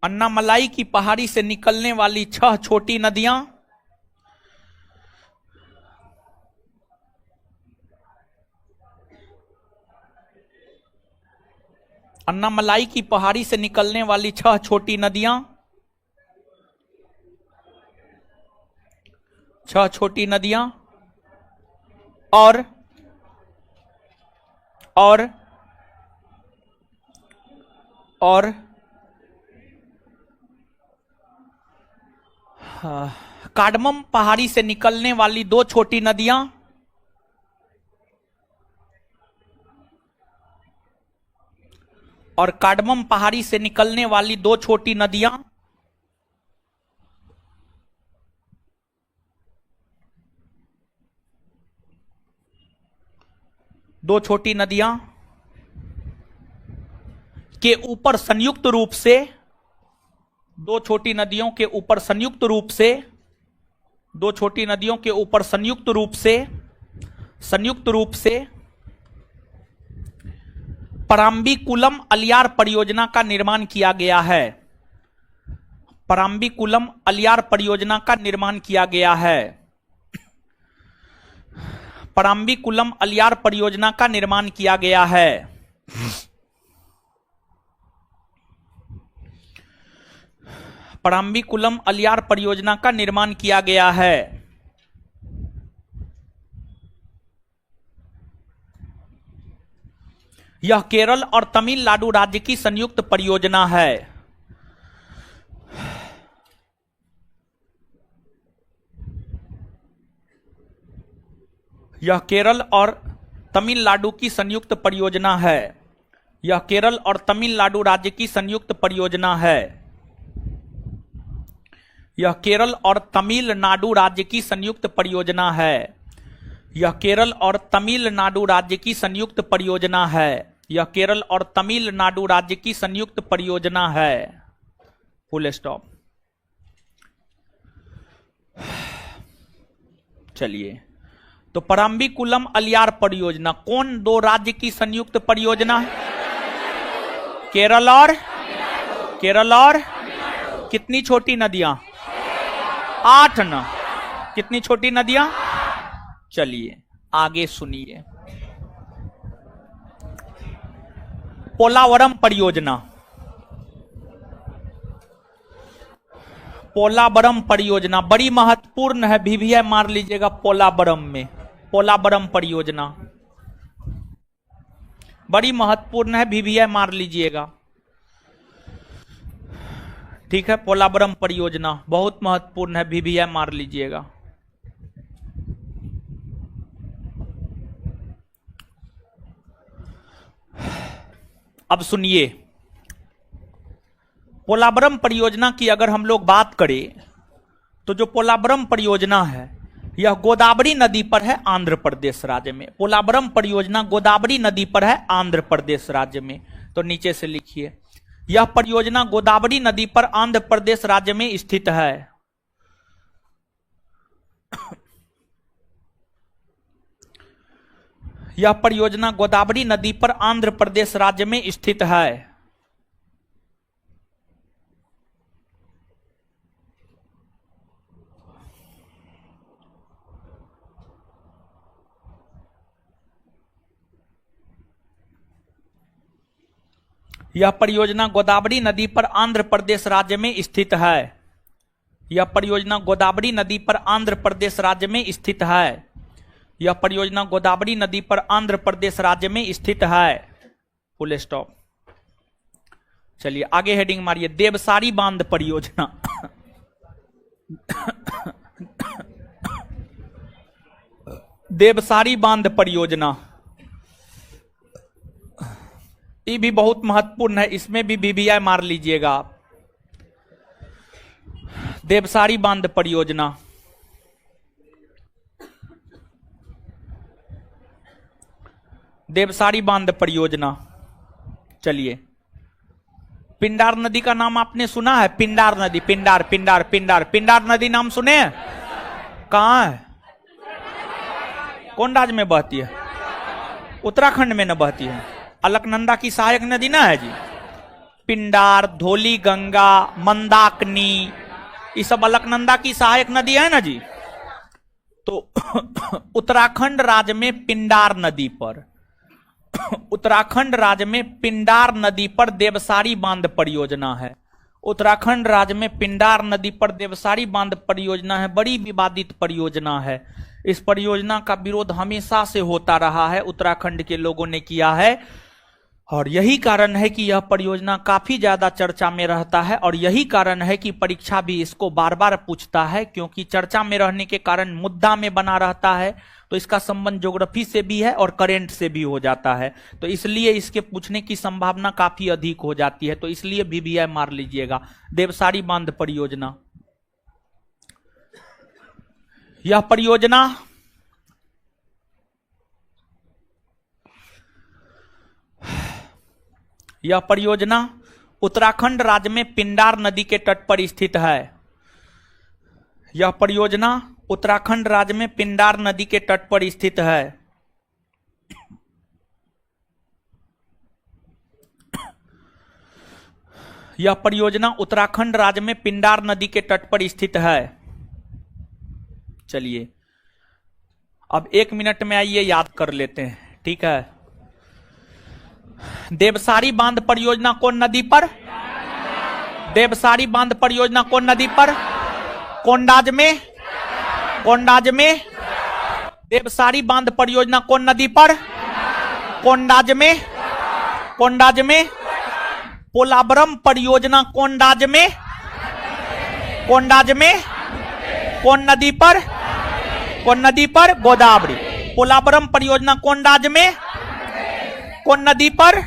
Speaker 1: अन्नामलाई की पहाड़ी से निकलने वाली 6 छोटी नदियां अन्नामलाई की पहाड़ी से निकलने वाली 6 छोटी नदियां 6 छोटी नदियां और कार्डमम पहाड़ी से निकलने वाली 2 छोटी नदियां और कार्डमम पहाड़ी से निकलने वाली 2 छोटी नदियां के ऊपर संयुक्त रूप से 2 छोटी नदियों के ऊपर संयुक्त रूप से 2 छोटी नदियों के ऊपर संयुक्त रूप से पराम्बीकुलम अलियार परियोजना का निर्माण किया गया है। पराम्बीकुलम अलियार परियोजना का निर्माण किया गया है। पराम्बीकुलम अलियार परियोजना का निर्माण किया गया है? पराम्बीकुलम अलियार परियोजना का निर्माण किया गया है। यह केरल और तमिलनाडु राज्य की संयुक्त परियोजना है। यह केरल और तमिलनाडु की संयुक्त परियोजना है। यह केरल और तमिलनाडु राज्य की संयुक्त परियोजना है। यह केरल और तमिलनाडु राज्य की संयुक्त परियोजना है। यह केरल और तमिलनाडु राज्य की संयुक्त परियोजना है। यह केरल और तमिलनाडु राज्य की संयुक्त परियोजना है। Full stop. चलिए, तो पराम्बीकुलम अलियार परियोजना कौन दो राज्य की संयुक्त परियोजना है? केरल और कितनी छोटी नदियां? 8 न। कितनी छोटी नदियां? चलिए आगे सुनिए। पोलावरम परियोजना। पोलावरम परियोजना बड़ी महत्वपूर्ण है, वीवीआई मार लीजिएगा। पोलावरम में पोलावरम परियोजना बड़ी महत्वपूर्ण है, वीवीआई मार लीजिएगा। ठीक है, पोलावरम परियोजना बहुत महत्वपूर्ण है, वीवीआई मार लीजिएगा। अब सुनिए, पोलावरम परियोजना की अगर हम लोग बात करें तो जो पोलावरम परियोजना है यह गोदावरी नदी पर है, आंध्र प्रदेश राज्य में। पोलावरम परियोजना गोदावरी नदी पर है, आंध्र प्रदेश राज्य में। तो नीचे से लिखिए, यह परियोजना गोदावरी नदी पर आंध्र प्रदेश राज्य में स्थित है। यह परियोजना गोदावरी नदी पर आंध्र प्रदेश राज्य में स्थित है। यह परियोजना गोदावरी नदी पर आंध्र प्रदेश राज्य में स्थित है। यह परियोजना गोदावरी नदी पर आंध्र प्रदेश राज्य में स्थित है। यह परियोजना गोदावरी नदी पर आंध्र प्रदेश राज्य में स्थित है। Full stop. चलिए आगे हेडिंग मारिए, देवसारी बांध परियोजना। देवसारी बांध परियोजना ये भी बहुत महत्वपूर्ण है, इसमें भी वीवीआई मार लीजिएगा आप। देवसारी बांध परियोजना देवसारी बांध परियोजना। चलिए, पिंडार नदी का नाम आपने सुना है? पिंडार नदी, पिंडार पिंडार पिंडार पिंडार नदी नाम सुने हैं? कहां है? कौन राज्य में बहती है? उत्तराखंड में न बहती है? अलकनंदा की सहायक नदी ना है जी। पिंडार, धौली गंगा, मंदाकिनी, ये सब अलकनंदा की सहायक नदी है ना जी। तो उत्तराखंड राज्य में पिंडार नदी पर उत्तराखंड राज्य में पिंडार नदी पर देवसारी बांध परियोजना है। उत्तराखंड राज्य में पिंडार नदी पर देवसारी बांध परियोजना है, बड़ी विवादित परियोजना है। इस परियोजना का विरोध हमेशा से होता रहा है, उत्तराखंड के लोगों ने किया है, और यही कारण है कि यह परियोजना काफी ज्यादा चर्चा में रहता है। और यही कारण है कि परीक्षा भी इसको बार बार पूछता है, क्योंकि चर्चा में रहने के कारण मुद्दा में बना रहता है। तो इसका संबंध ज्योग्राफी से भी है और करंट से भी हो जाता है, तो इसलिए इसके पूछने की संभावना काफी अधिक हो जाती है। तो इसलिए वीवीआई मार लीजिएगा। देवसारी बांध परियोजना, यह परियोजना उत्तराखंड राज्य में पिंडार नदी के तट पर स्थित है। यह परियोजना उत्तराखंड राज्य में पिंडार नदी के तट पर स्थित है। यह परियोजना उत्तराखंड राज्य में पिंडार नदी के तट पर स्थित है। चलिए अब 1 मिनट में आइए याद कर लेते हैं, ठीक है। देवसारी बांध परियोजना कौन नदी पर? देवसारी बांध परियोजना कौन नदी पर? कोंडाज में। कोंडाज में। देवसारी बांध परियोजना कौन नदी पर? कोंडाज में। कोंडाज में। पोलावरम परियोजना कोंडाज में। कोंडाज में। कौन नदी पर? कौन नदी पर? गोदावरी। पोलावरम परियोजना कोंडाज में। कौन नदी पर?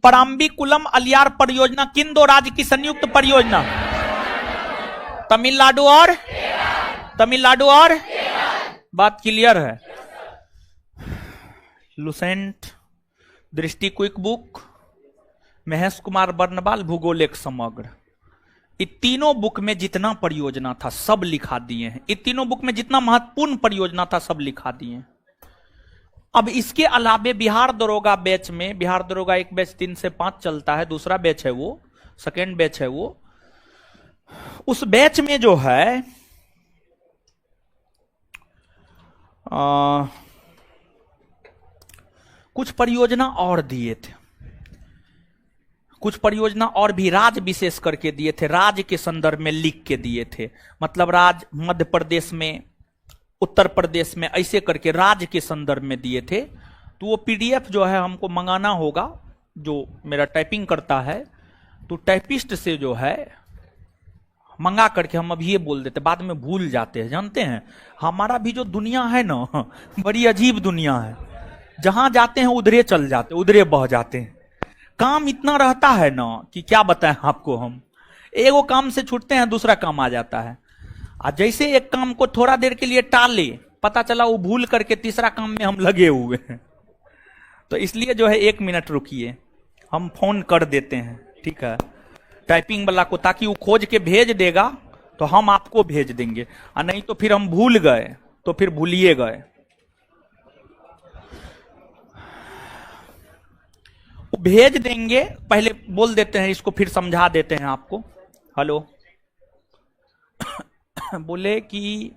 Speaker 1: पराम्बीकुलम अलियार परियोजना किन दो राज्य की संयुक्त परियोजना? तमिलनाडु और बात क्लियर है। लुसेंट, दृष्टि क्विक बुक, महेश कुमार बर्नवाल, भूगोल एक समग्र, इन तीनों बुक में जितना परियोजना था सब लिखा दिए हैं। इन तीनों बुक में जितना महत्वपूर्ण परियोजना था सब लिखा दिए हैं। अब इसके अलावे बिहार दरोगा बैच में, बिहार दरोगा एक बैच 3 से 5 चलता है, दूसरा बैच है वो, सेकेंड बैच है वो। उस बैच में जो है कुछ परियोजना और दिए थे, कुछ परियोजना और भी राज्य विशेष करके दिए थे, राज्य के संदर्भ में लिख के दिए थे। मतलब राज्य मध्य प्रदेश में, उत्तर प्रदेश में, ऐसे करके राज्य के संदर्भ में दिए थे। तो वो पीडीएफ जो है हमको मंगाना होगा, जो मेरा टाइपिंग करता है, तो टाइपिस्ट से जो है मंगा करके हम अभी ये बोल देते, बाद में भूल जाते हैं। जानते हैं हमारा भी जो दुनिया है ना, बड़ी अजीब दुनिया है। जहां जाते हैं उधरे चल जाते, उधरे बह जाते हैं। काम इतना रहता है ना कि क्या बताएं आपको। हम एगो काम से छूटते हैं, दूसरा काम आ जाता है। और जैसे एक काम को थोड़ा देर के लिए टाले, पता चला वो भूल करके तीसरा काम में हम लगे हुए हैं। तो इसलिए जो है 1 मिनट रुकिए, हम फोन कर देते हैं, ठीक है, टाइपिंग वाला को, ताकि वो खोज के भेज देगा तो हम आपको भेज देंगे। और नहीं तो फिर हम भूल गए तो फिर भूलिए गए। वो भेज देंगे, पहले बोल देते हैं इसको, फिर समझा देते हैं आपको। हेलो बोले कि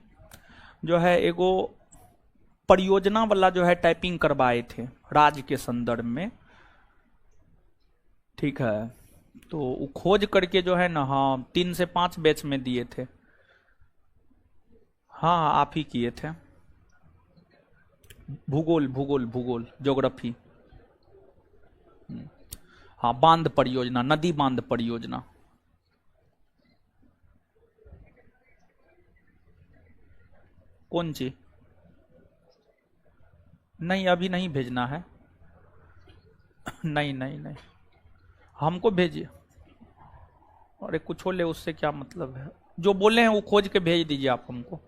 Speaker 1: जो है एगो परियोजना वाला जो है टाइपिंग करवाए थे राज्य के संदर्भ में, ठीक है। तो वो खोज करके जो है ना, हाँ 3 से 5 बैच में दिए थे। हाँ आप ही किए थे। भूगोल भूगोल भूगोल ज्योग्राफी। हाँ बांध परियोजना, नदी बांध परियोजना। कौन सी? नहीं अभी नहीं भेजना है। नहीं नहीं नहीं, हमको भेजिए। अरे कुछ हो ले, उससे क्या मतलब है। जो बोले हैं वो खोज के भेज दीजिए आप हमको,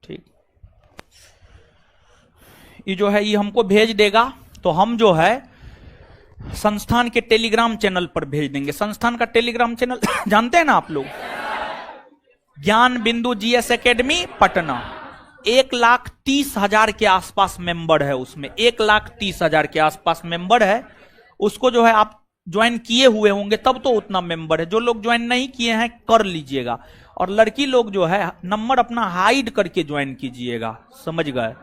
Speaker 1: ठीक। ये जो है ये हमको भेज देगा तो हम जो है संस्थान के टेलीग्राम चैनल पर भेज देंगे। संस्थान का टेलीग्राम चैनल जानते हैं ना आप लोग? ज्ञान बिंदु जीएस एकेडमी पटना। 1,30,000 के आसपास मेंबर है उसमें, 1,30,000 के आसपास मेंबर है। उसको जो है आप ज्वाइन किए हुए होंगे तब तो उतना मेंबर है। जो लोग ज्वाइन नहीं किए हैं कर लीजिएगा। और लड़की लोग जो है नंबर अपना हाइड करके ज्वाइन कीजिएगा, समझ गए?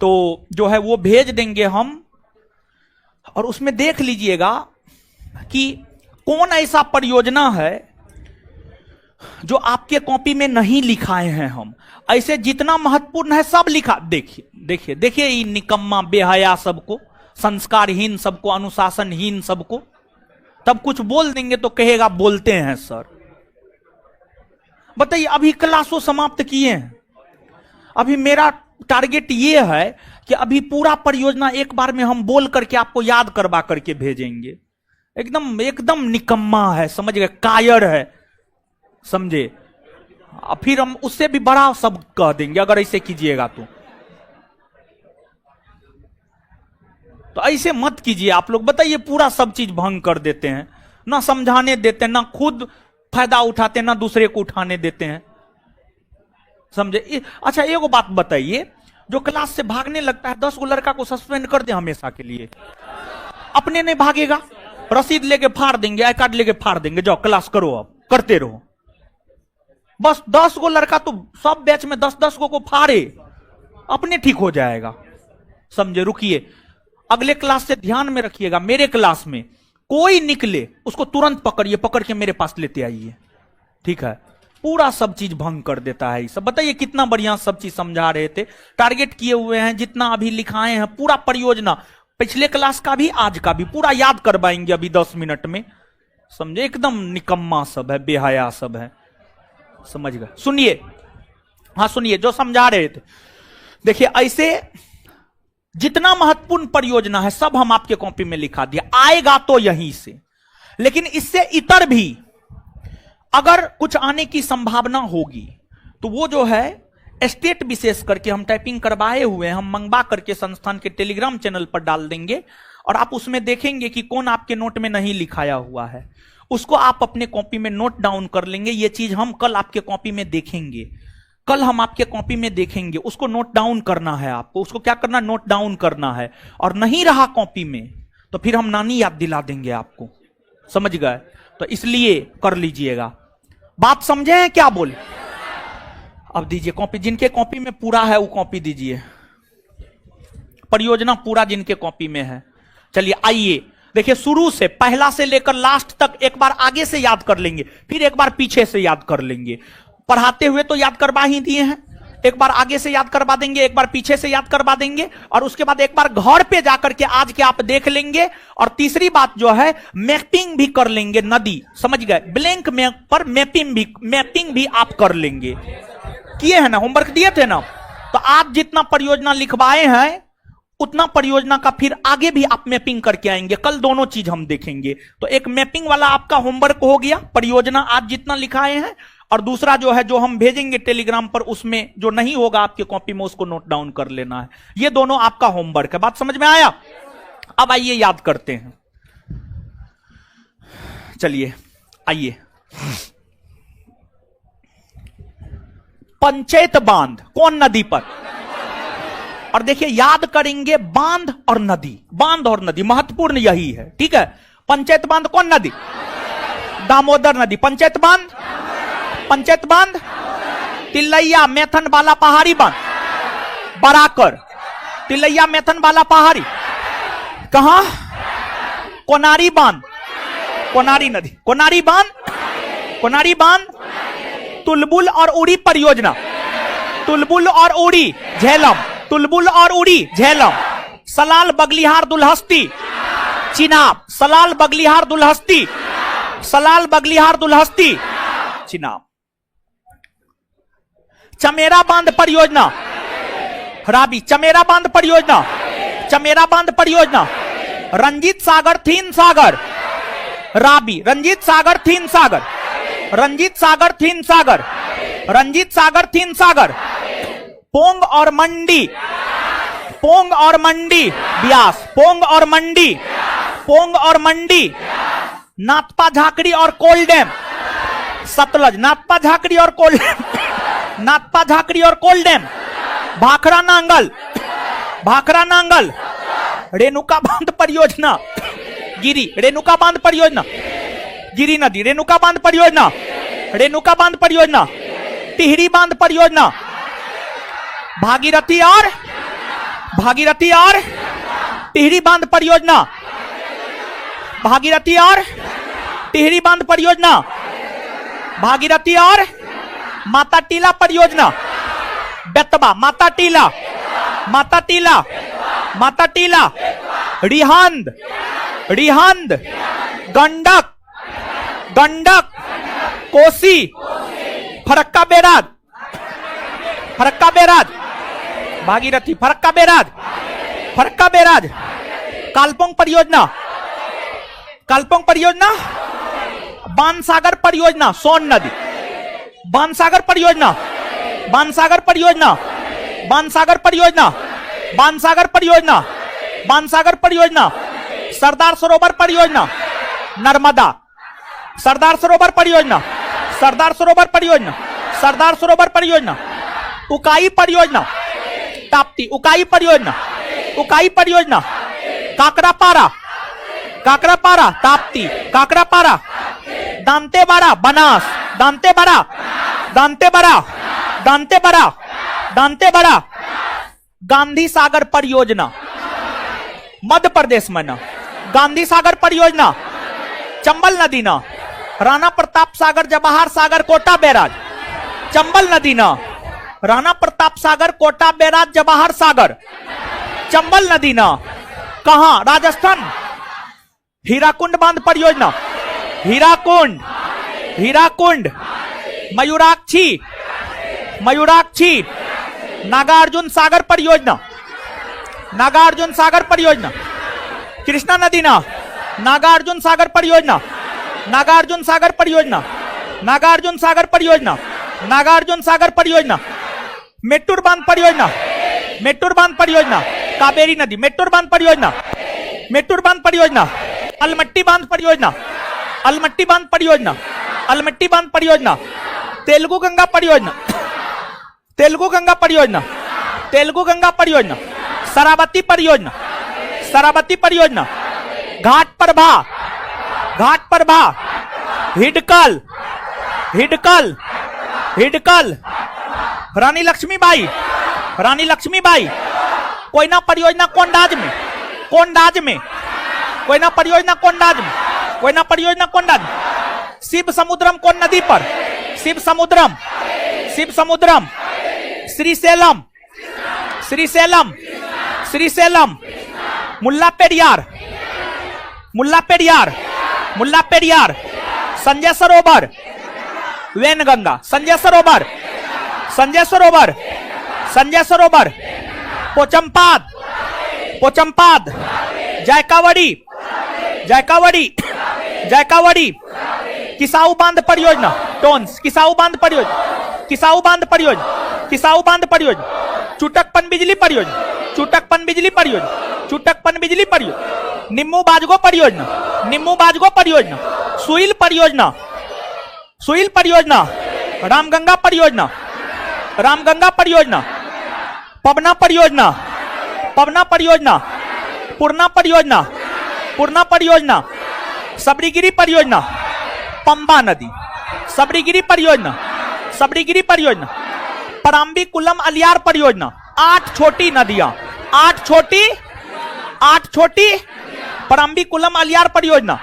Speaker 1: तो जो है वो भेज देंगे हम, और उसमें देख लीजिएगा कि कौन ऐसा परियोजना है जो आपके कॉपी में नहीं लिखाए हैं हम। ऐसे जितना महत्वपूर्ण है सब लिखा। देखिए देखिए देखिए, ये निकम्मा बेहया सबको, संस्कारहीन सबको, अनुशासनहीन सबको। तब कुछ बोल देंगे तो कहेगा बोलते हैं सर। बताइए, अभी क्लासों समाप्त किए हैं। अभी मेरा टारगेट ये है कि अभी पूरा परियोजना एक बार में हम बोल करके आपको याद करवा करके भेजेंगे। एकदम एकदम निकम्मा है, समझ गए? कायर है, समझे? फिर हम उससे भी बड़ा सब कह देंगे अगर ऐसे कीजिएगा तो ऐसे मत कीजिए आप लोग। बताइए, पूरा सब चीज भंग कर देते हैं, ना समझाने देते हैं, ना खुद फायदा उठाते हैं, ना दूसरे को उठाने देते हैं, समझे? अच्छा एगो बात बताइए, जो क्लास से भागने लगता है 10 गो लड़का को सस्पेंड कर दे हमेशा के लिए, अपने नहीं भागेगा, रसीद लेके फाड़ देंगे, आई कार्ड लेके फाड़ देंगे, जाओ क्लास करो, अब करते रहो। बस 10 गो लड़का तो सब बैच में 10-10 को फाड़े, अपने ठीक हो जाएगा। समझे? रुकिए, अगले क्लास से ध्यान में रखिएगा। मेरे क्लास में कोई निकले उसको तुरंत पकड़िए, पकड़ के मेरे पास लेते आइए, ठीक है? पूरा सब चीज भंग कर देता है ये सब। बताइए कितना बढ़िया सब चीज समझा रहे थे, टारगेट किए हुए हैं, जितना अभी लिखाए हैं पूरा परियोजना, पिछले क्लास का भी आज का भी पूरा याद करवाएंगे अभी 10 मिनट में। समझे? एकदम निकम्मा सब है, बेहया सब है। समझ गए? सुनिए, हाँ सुनिए जो समझा रहे थे। देखिए ऐसे जितना महत्वपूर्ण परियोजना है सब हम आपके कॉपी में लिखा दिया, आएगा तो यहीं से। लेकिन इससे इतर भी अगर कुछ आने की संभावना होगी तो वो जो है स्टेट विशेष करके हम टाइपिंग करवाए हुए हैं, हम मंगवा करके संस्थान के टेलीग्राम चैनल पर डाल देंगे और आप उसमें देखेंगे कि कौन आपके नोट में नहीं लिखाया हुआ है, उसको आप अपने कॉपी में नोट डाउन कर लेंगे। ये चीज हम कल आपके कॉपी में देखेंगे, कल हम आपके कॉपी में देखेंगे, उसको नोट डाउन करना है आपको। उसको क्या करना? नोट डाउन करना है। और नहीं रहा कॉपी में तो फिर हम नानी याद दिला देंगे आपको। समझ गए? तो इसलिए कर लीजिएगा। बात समझे हैं क्या? बोले अब दीजिए कॉपी, जिनके कॉपी में पूरा है वो कॉपी दीजिए, परियोजना पूरा जिनके कॉपी में है। चलिए आइए देखिए, शुरू से पहला से लेकर लास्ट तक एक बार आगे से याद कर लेंगे, फिर एक बार पीछे से याद कर लेंगे। पढ़ाते हुए तो याद करवा ही दिए हैं, एक बार आगे से याद करवा देंगे, एक बार पीछे से याद करवा देंगे, और उसके बाद एक बार घर पे जाकर के आज के आप देख लेंगे। और तीसरी बात जो है मैपिंग भी कर लेंगे नदी। समझ गए? ब्लैंक मैप पर मैपिंग भी आप कर लेंगे। किए हैं ना, होमवर्क दिए थे ना? तो आप जितना परियोजना लिखवाए हैं उतना परियोजना का फिर आगे भी आप मैपिंग करके आएंगे। कल दोनों चीज हम देखेंगे। तो एक मैपिंग वाला आपका होमवर्क हो गया, परियोजना आज जितना लिखाए हैं, और दूसरा जो है जो हम भेजेंगे टेलीग्राम पर, उसमें जो नहीं होगा आपके कॉपी में उसको नोट डाउन कर लेना है। ये दोनों आपका होमवर्क है। बात समझ में आया? अब आइए याद करते हैं। चलिए आइए, पंचायत बांध कौन नदी पर? और देखिए याद करेंगे बांध और नदी, बांध और नदी महत्वपूर्ण यही है, ठीक है? पंचायत बांध कौन नदी? दामोदर नदी। पंचायत बांध, पंचायत बांध तिलैया मैथन वाला पहाड़ी बांध, बराकर तिलैया मैथन वाला पहाड़ी। कहां? कोनारी बांध, कोनारी नदी, कोनारी बांध, कोनारी बांध। तुलबुल और उड़ी परियोजना, तुलबुल और उड़ी झेलम, तुलबुल और उड़ी झेलम। सलाल बगलिहार दुल्हस्ती चिनाब, सलाल बगलिहार दुल्हस्ती, सलाल बगलिहार दुल्हस्ती चिनाब। चमेरा बांध परियोजना राबी, चमेरा बांध परियोजना, चमेरा बांध परियोजना। रंजीत सागर थीन सागर राबी, रंजीत सागर थीन सागर, रंजीत सागर थीन सागर, रंजीत सागर थीन सागर। पोंग और मंडी, पोंग और मंडी ब्यास, पोंग और मंडी, पोंग और मंडी। नाथपा झाकड़ी और कोल डैम सतलज, नाथपा झाकड़ी और कोल डैम, नाथपा झाकड़ी और कोल डैम। भाखड़ा नांगल, भाखड़ा नांगल। रेणुका बांध परियोजना गिरी, रेणुका बांध परियोजना गिरी नदी, रेणुका बांध परियोजना, रेणुका बांध परियोजना। टिहरी बांध परियोजना भागीरथी और, भागीरथी और टिहरी बांध परियोजना, भागीरथी और टिहरी बांध परियोजना। भागीरथी और माता टीला परियोजना, बेतबा, माता Tila, Mata Tila, Mata Tila. Rihand, Rihand. Gandak, Gandak. Kosi, Farakka barrage, Farakka barrage. Bhagirathi, Farakka barrage, Farakka barrage. Kalpong परियोजना, कालपोंग परियोजना। बाणसागर परियोजना सोन नदी, बाणसागर परियोजना, बाणसागर परियोजना, बाणसागर परियोजना, बाणसागर परियोजना, बाणसागर परियोजना। सरदार सरोवर परियोजना नर्मदा, सरदार सरोवर परियोजना, सरदार सरोवर परियोजना, सरदार सरोवर परियोजना। उकाई परियोजना ताप्ती, उकाई परियोजना, उकाई परियोजना। काकरापारा, काकरापारा ताप्ती, काकरापारा। दांतेवाड़ा बनास, दांतेवाड़ा, दांतेवाड़ा, दांतेवाड़ा, दांतेवाड़ा। गांधी सागर परियोजना मध्य प्रदेश में ना, गांधी सागर परियोजना चंबल नदी ना, राणा प्रताप सागर, जवाहर सागर, कोटा बैराज, चंबल नदी ना, राणा प्रताप सागर, कोटा बैराज, जवाहर सागर, चंबल नदी ना। कहां? राजस्थान। हीराकुंड बांध परियोजना, हीराकुंड, हीराकुंड। मयूराक्षी, मयूराक्षी। नागार्जुन सागर परियोजना, नागार्जुन सागर परियोजना। कृष्णा नदी ना, नागार्जुन सागर परियोजना, नागार्जुन सागर परियोजना, नागार्जुन सागर परियोजना, नागार्जुन सागर परियोजना। मेट्टूर बांध परियोजना, मेट्टूर बांध परियोजना। कावेरी नदी, मेट्टूर बांध परियोजना, मेट्टूर बांध परियोजना। अलमट्टी बांध परियोजना, अलमट्टी बांध परियोजना, अलमट्टी बांध परियोजना। तेलुगु गंगा परियोजना, तेलुगु गंगा परियोजना, तेलुगु गंगा परियोजना। शरावती परियोजना, शरावती परियोजना। घाट प्रभा, घाट प्रभा। हिडकल, हिडकल, हिडकल। रानी लक्ष्मीबाई, रानी लक्ष्मीबाई। कोयना परियोजना कोंडाज में, कोंडाज में। कोयना परियोजना कोंडाज में, कोयना परियोजना कोंडाज में। शिव समुद्रम कौन नदी पर? शिव समुद्रम, शिव समुद्रम। श्रीशैलम, श्रीशैलम, श्रीशैलम। मुल्ला पेरियार, मुल्ला पेरियार, मुल्ला पेरियार। संजय सरोवर, वैनगंगा। संजय सरोवर, संजय सरोवर, संजय सरोवर। पोचमपाद, पोचमपाद। जायकावड़ी, जायकावड़ी, जायकावड़ी। किसाऊ बांध परियोजना, टोन्स। किसाऊ बांध परियोजना, किसाऊ बांध परियोजना, किसाऊ बांध परियोजना। चुटकपन बिजली परियोजना, चुटकपन बिजली परियोजना, चुटकपन बिजली परियोजना। निम्मू बाजगो परियोजना, निम्मू बाजगो परियोजना। सुइल परियोजना, सुइल परियोजना। रामगंगा परियोजना, रामगंगा परियोजना। पवना परियोजना, पवना परियोजना। पूर्णा परियोजना, पूर्णा परियोजना। सबरीगिरी परियोजना। पंबा नदी, सबरीगिरी परियोजना, सबरीगिरी परियोजना। पराम्बीकुलम अलियार परियोजना। 8 छोटी नदियां, 8 छोटी, 8 छोटी। पराम्बीकुलम अलियार परियोजना,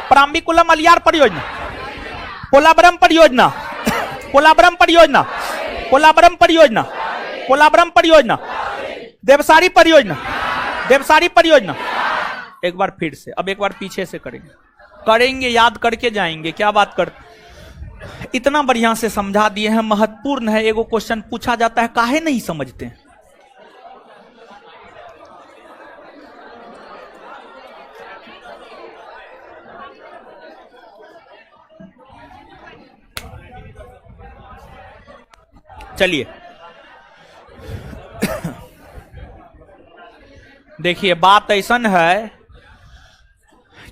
Speaker 1: पराम्बीकुलम अलियार परियोजना। पोलावरम परियोजना, पोलावरम परियोजना, पोलावरम परियोजना, पोलावरम परियोजना। देवसारी परियोजना, देवसारी परियोजना। एक बार फिर से, अब एक बार पीछे से करेंगे, करेंगे, याद करके जाएंगे। क्या बात करते, इतना बढ़िया से समझा दिए हैं, महत्वपूर्ण है। एगो क्वेश्चन पूछा जाता है, काहे नहीं समझते हैं? चलिए देखिए, बात ऐसन है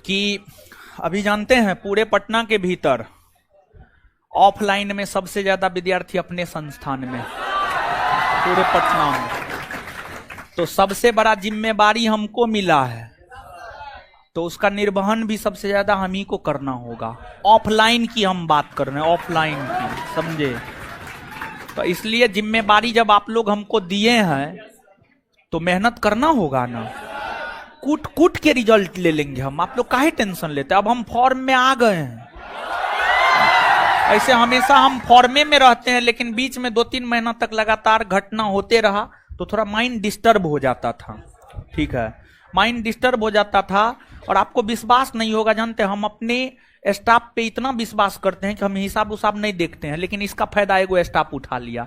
Speaker 1: कि अभी जानते हैं पूरे पटना के भीतर ऑफलाइन में सबसे ज्यादा विद्यार्थी अपने संस्थान में, पूरे पटना में। तो सबसे बड़ा जिम्मेवारी हमको मिला है, तो उसका निर्वहन भी सबसे ज्यादा हम ही को करना होगा। ऑफलाइन की हम बात कर रहे हैं, ऑफलाइन की, समझे? तो इसलिए जिम्मेवारी जब आप लोग हमको दिए हैं तो मेहनत करना होगा ना। कूट कूट के रिजल्ट ले लेंगे हम, आप लोग काहे टेंशन लेते हैं? अब हम फॉर्म में आ गए हैं। ऐसे हमेशा हम फॉर्मे में रहते हैं, लेकिन बीच में 2-3 महीना तक लगातार घटना होते रहा तो थोड़ा माइंड डिस्टर्ब हो जाता था। ठीक है, माइंड डिस्टर्ब हो जाता था। और आपको विश्वास नहीं होगा, जानते हैं हम अपने स्टाफ पे इतना विश्वास करते हैं कि हम हिसाब उसाब नहीं देखते हैं, लेकिन इसका फायदा एगो स्टाफ उठा लिया।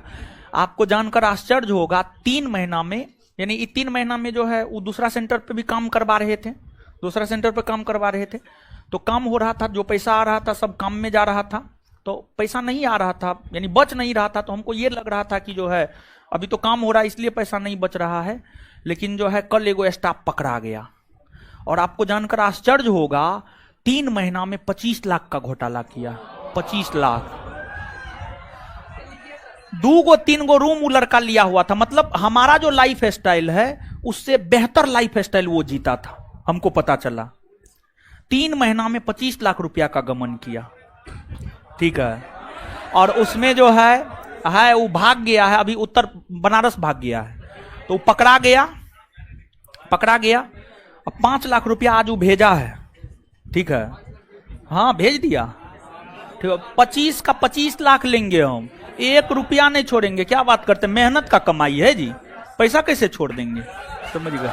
Speaker 1: आपको जानकर आश्चर्य होगा, 3 महीना में, यानी 3 महीना में जो है वो दूसरा सेंटर पे भी काम करवा रहे थे, दूसरा सेंटर पे काम करवा रहे थे। तो काम हो रहा था, जो पैसा आ रहा था सब काम में जा रहा था, तो पैसा नहीं आ रहा था, यानी बच नहीं रहा था। तो हमको ये लग रहा था कि जो है अभी तो काम हो रहा है इसलिए पैसा नहीं बच रहा है, लेकिन जो है कल एगो स्टाफ पकड़ा गया। और आपको जानकर आश्चर्य होगा, 3 महीना में 25 लाख का घोटाला किया। 25 लाख। 2-3 रूम वो लड़का लिया हुआ था। मतलब हमारा जो लाइफ स्टाइल है उससे बेहतर लाइफ स्टाइल वो जीता था, हमको पता चला। 3 महीना में 25 लाख रुपया का गमन किया। ठीक है, और उसमें जो है वो भाग गया है, अभी उत्तर बनारस भाग गया है, तो पकड़ा गया। अब 5 लाख रुपया आज वो भेजा है, ठीक है, हाँ भेज दिया, ठीक है। 25 का 25 लाख लेंगे हम, 1 रुपया नहीं छोड़ेंगे। क्या बात करते, मेहनत का कमाई है जी, पैसा कैसे छोड़ देंगे, समझ गए।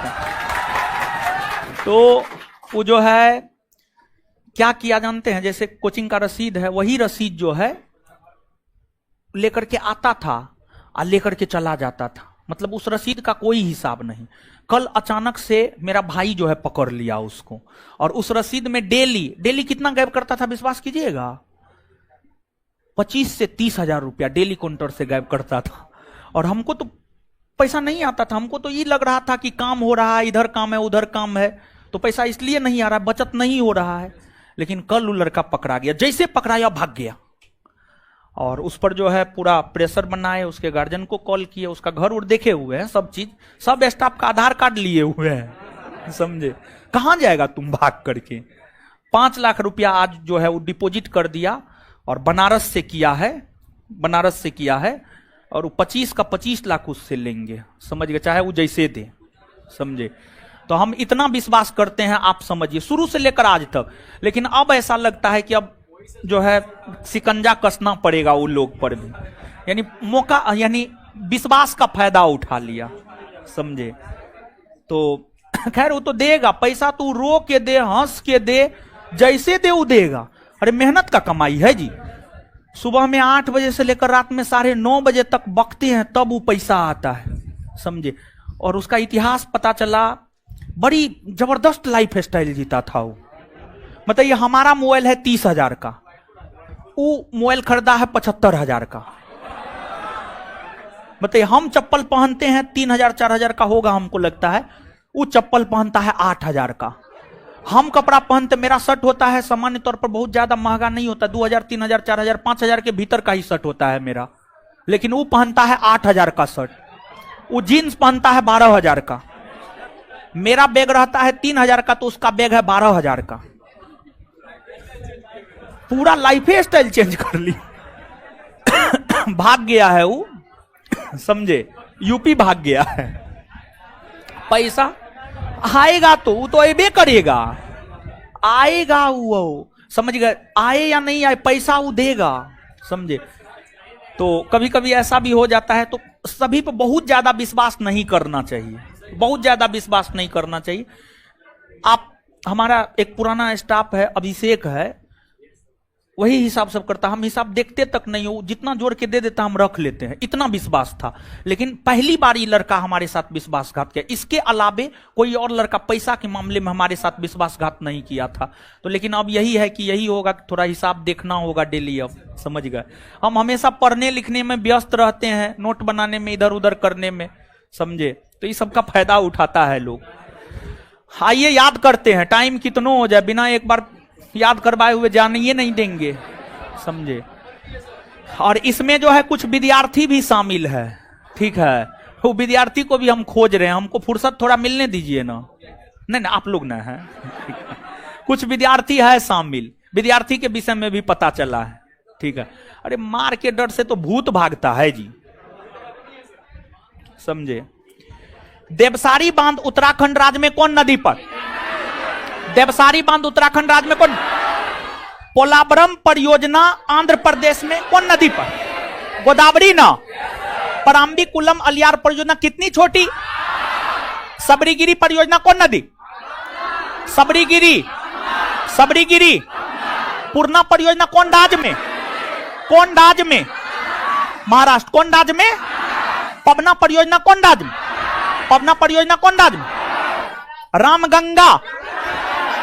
Speaker 1: तो वो जो है क्या किया जानते हैं, जैसे कोचिंग का रसीद है, वही रसीद जो है लेकर के आता था और लेकर के चला जाता था, मतलब उस रसीद का कोई हिसाब नहीं। कल अचानक से मेरा भाई जो है पकड़ लिया उसको, और उस रसीद में डेली कितना गायब करता था, विश्वास कीजिएगा, 25 से 30 हजार रुपया डेली काउंटर से गायब करता था। और हमको तो पैसा नहीं आता था, हमको तो ये लग रहा था कि काम हो रहा है, इधर काम है उधर काम है, तो पैसा इसलिए नहीं आ रहा है, बचत नहीं हो रहा है। लेकिन कल वो लड़का पकड़ा गया, जैसे पकड़ाया भाग गया, और उस पर जो है पूरा प्रेशर बनाए, उसके गार्जियन को कॉल किए, उसका घर उड़ देखे हुए हैं, सब चीज, सब स्टाफ का आधार कार्ड लिए हुए हैं, समझे। कहां जाएगा तुम भाग करके। 5 लाख रुपया आज जो है वो डिपॉजिट कर दिया, और बनारस से किया है, और वो 25 का 25 लाख उससे लेंगे, समझ गए, चाहे वो जैसे दे, समझे। तो हम इतना विश्वास करते हैं, आप समझिए, शुरू से लेकर आज तक। लेकिन अब ऐसा लगता है कि अब जो है शिकंजा कसना पड़ेगा वो लोग पर भी, यानी मौका, यानी विश्वास का फायदा उठा लिया, समझे। तो खैर वो तो देगा पैसा, तू रो के दे, हंस के दे, जैसे दे वो देगा। अरे मेहनत का कमाई है जी। सुबह में 8 बजे से लेकर रात में 9:30 बजे तक बकते हैं, तब वो पैसा आता है, समझे। और उसका इतिहास पता चला, बड़ी जबरदस्त लाइफ स्टाइल जीता था वो। मतलब ये हमारा मोबाइल है 30 हजार का, वो मोबाइल खरीदा है 75 हजार का। बताइए, हम चप्पल पहनते हैं 3 हजार 4 हजार का होगा हमको लगता है, वो चप्पल पहनता है 8 हजार का। हम कपड़ा पहनते, मेरा शर्ट होता है सामान्य तौर पर बहुत ज्यादा महंगा नहीं होता, 2 हजार 3 हजार 4 हजार 5 हजार के भीतर का ही शर्ट होता है मेरा, लेकिन वो पहनता है 8 हजार का शर्ट। वो जीन्स पहनता है 12 हजार का। मेरा बैग रहता है 3 हजार का, तो उसका बैग है 12 हजार का। पूरा लाइफ स्टाइल चेंज कर ली। भाग गया है वो, समझे, यूपी भाग गया है। पैसा आएगा तो वो तो अबे करेगा, आएगा वो, समझ गए, आए या नहीं आए पैसा वो देगा, समझे। तो कभी कभी ऐसा भी हो जाता है, तो सभी पर बहुत ज्यादा विश्वास नहीं करना चाहिए, बहुत ज्यादा विश्वास नहीं करना चाहिए। आप, हमारा एक पुराना स्टाफ है, अभिषेक है, वही हिसाब सब करता, हम हिसाब देखते तक नहीं हो, जितना जोड़ के दे देता हम रख लेते हैं, इतना विश्वास था। लेकिन पहली बार ये लड़का हमारे साथ विश्वासघात किया, इसके अलावे कोई और लड़का पैसा के मामले में हमारे साथ विश्वासघात नहीं किया था। तो लेकिन अब यही है कि यही होगा कि थोड़ा हिसाब देखना होगा डेली, अब समझ गए। हम हमेशा पढ़ने लिखने में व्यस्त रहते हैं, नोट बनाने में, इधर उधर करने में, समझे। तो ये सबका फायदा उठाता है लोग। आइए याद करते हैं, टाइम कितनो हो जाए, बिना एक बार याद करवाए हुए जाने ये नहीं देंगे, समझे। और इसमें जो है कुछ विद्यार्थी भी शामिल है, ठीक है, वो विद्यार्थी को भी हम खोज रहे हैं, हमको फुर्सत थोड़ा मिलने दीजिए ना। नहीं आप लोग ना है, कुछ विद्यार्थी है शामिल, विद्यार्थी के विषय में भी पता चला है, ठीक है। अरे मार के डर से तो भूत भागता है जी, समझे। देवसारी बांध उत्तराखंड राज्य में कौन नदी पर? देवसारी बांध उत्तराखंड राज्य में कौन? पोलावरम परियोजना आंध्र प्रदेश में कौन नदी पर? गोदावरी ना। पराम्बीकुलम अलियार परियोजना कितनी छोटी? सबरीगिरी परियोजना कौन नदी? सबरीगिरी। सबरीगिरी। पूर्णा परियोजना कौन राज्य में? कौन राज्य में? महाराष्ट्र। कौन राज्य में? पवना परियोजना कौन राज्य में? पवना परियोजना कौन राज्य में? रामगंगा।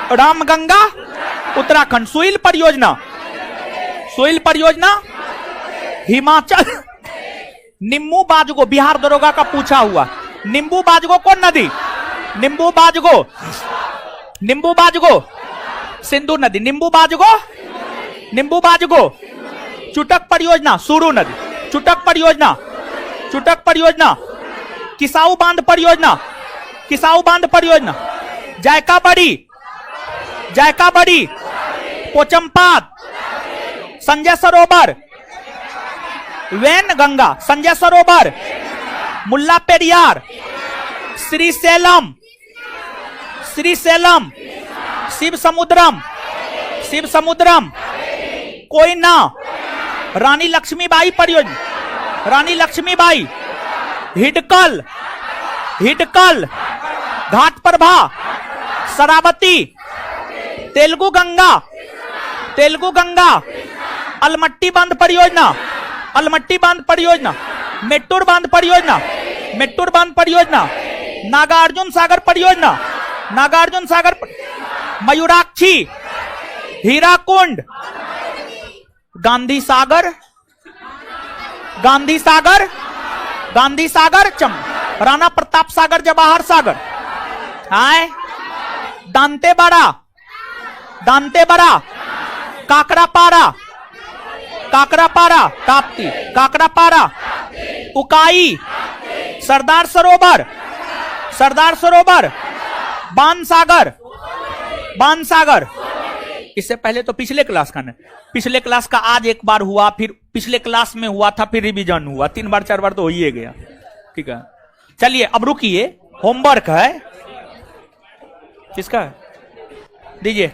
Speaker 1: रामगंगा उत्तराखंड। सुइल परियोजना। सुइल परियोजना हिमाचल। निम्बू बाजगो बिहार दरोगा का पूछा हुआ। निम्बू बाजगो कौन नदी? निम्बू बाजगो। निम्बू बाजगो सिंधु नदी। निम्बू बाजगो। निम्बू बाजगो। चुटक परियोजना सुरू नदी। चुटक परियोजना। चुटक परियोजना। किसाऊ बांध परियोजना। किसाऊ बांध परियोजना। जायका बड़ी। जायका बड़ी। पोचमपाद। संजय सरोवर। वेन गंगा, संजय सरोवर, मुल्ला पेरियार, श्रीशैलम, श्रीशैलम, शिव समुद्रम, शिव समुद्रम, कोयना, रानी लक्ष्मीबाई परियोजना, रानी लक्ष्मीबाई, हिडकल, हिडकल, घाट प्रभा, शरावती, तेलुगु गंगा, तेलुगु गंगा, अलमट्टी बांध परियोजना, अलमट्टी बांध परियोजना, मेट्टूर बांध परियोजना, मेट्टूर बांध परियोजना, नागार्जुन सागर परियोजना, नागार्जुन सागर, मयूराक्षी, हीराकुंड, गांधी सागर, गांधी सागर, गांधी सागर, राणा प्रताप सागर, जवाहर सागर, हाय, दांतेवाड़ा, दांतेवाड़ा, काकरापाड़ा, काकरापाड़ा, ताप्ती, काकरापाड़ा, उकाई, सरदार सरोवर, सरदार सरोवर, बाणसागर, बाणसागर। इससे पहले तो पिछले क्लास का नहीं, पिछले क्लास का आज एक बार हुआ, फिर पिछले क्लास में हुआ था, फिर रिवीजन हुआ, 3 बार 4 बार तो हो ही गया। ठीक है, चलिए अब रुकिए, होमवर्क है, किसका दीजिए,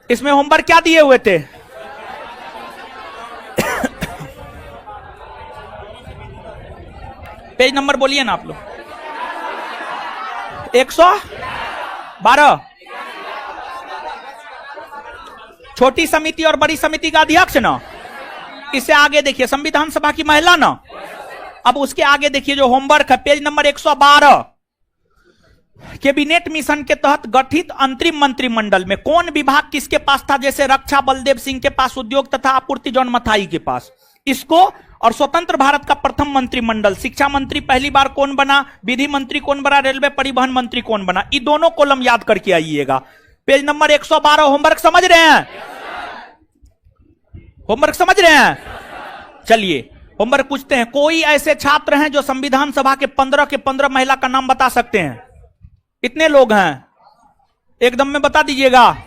Speaker 1: इसमें होमवर्क क्या दिए हुए थे? पेज नंबर बोलिए ना आप लोग। 112। छोटी समिति और बड़ी समिति का अध्यक्ष ना, इससे आगे देखिए संविधान सभा की महिला ना। अब उसके आगे देखिए जो होमवर्क है, पेज नंबर 112। कैबिनेट मिशन के तहत गठित अंतरिम मंत्रिमंडल में कौन विभाग किसके पास था? जैसे रक्षा बलदेव सिंह के पास, उद्योग तथा आपूर्ति जॉन मथाई के पास। इसको और स्वतंत्र भारत का प्रथम मंत्रिमंडल, शिक्षा मंत्री पहली बार कौन बना, विधि मंत्री कौन बना, रेलवे परिवहन मंत्री कौन बना, ये दोनों कॉलम याद करके आइएगा। Page number 112। होमवर्क समझ रहे हैं? होमवर्क समझ रहे हैं? चलिए होमवर्क पूछते हैं। कोई ऐसे छात्र हैं जो संविधान सभा के 15 के 15 महिला का नाम बता सकते हैं? कितने लोग हैं? एकदम में बता दीजिएगा।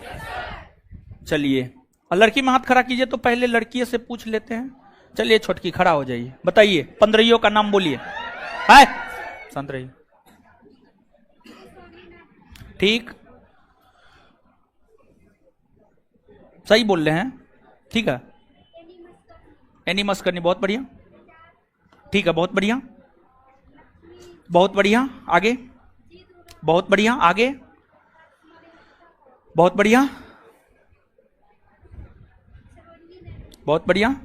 Speaker 1: चलिए लड़की में हाथ खड़ा कीजिए, तो पहले लड़की से पूछ लेते हैं। चलिए छोटकी खड़ा हो जाइए, बताइए 15 का नाम बोलिए। है शांत रहिए, ठीक, सही बोल रहे हैं, ठीक है। एनिमस करनी, बहुत बढ़िया, ठीक है, बहुत बढ़िया, बहुत बढ़िया, आगे, बहुत बढ़िया, आगे, बहुत बढ़िया, बहुत बढ़िया,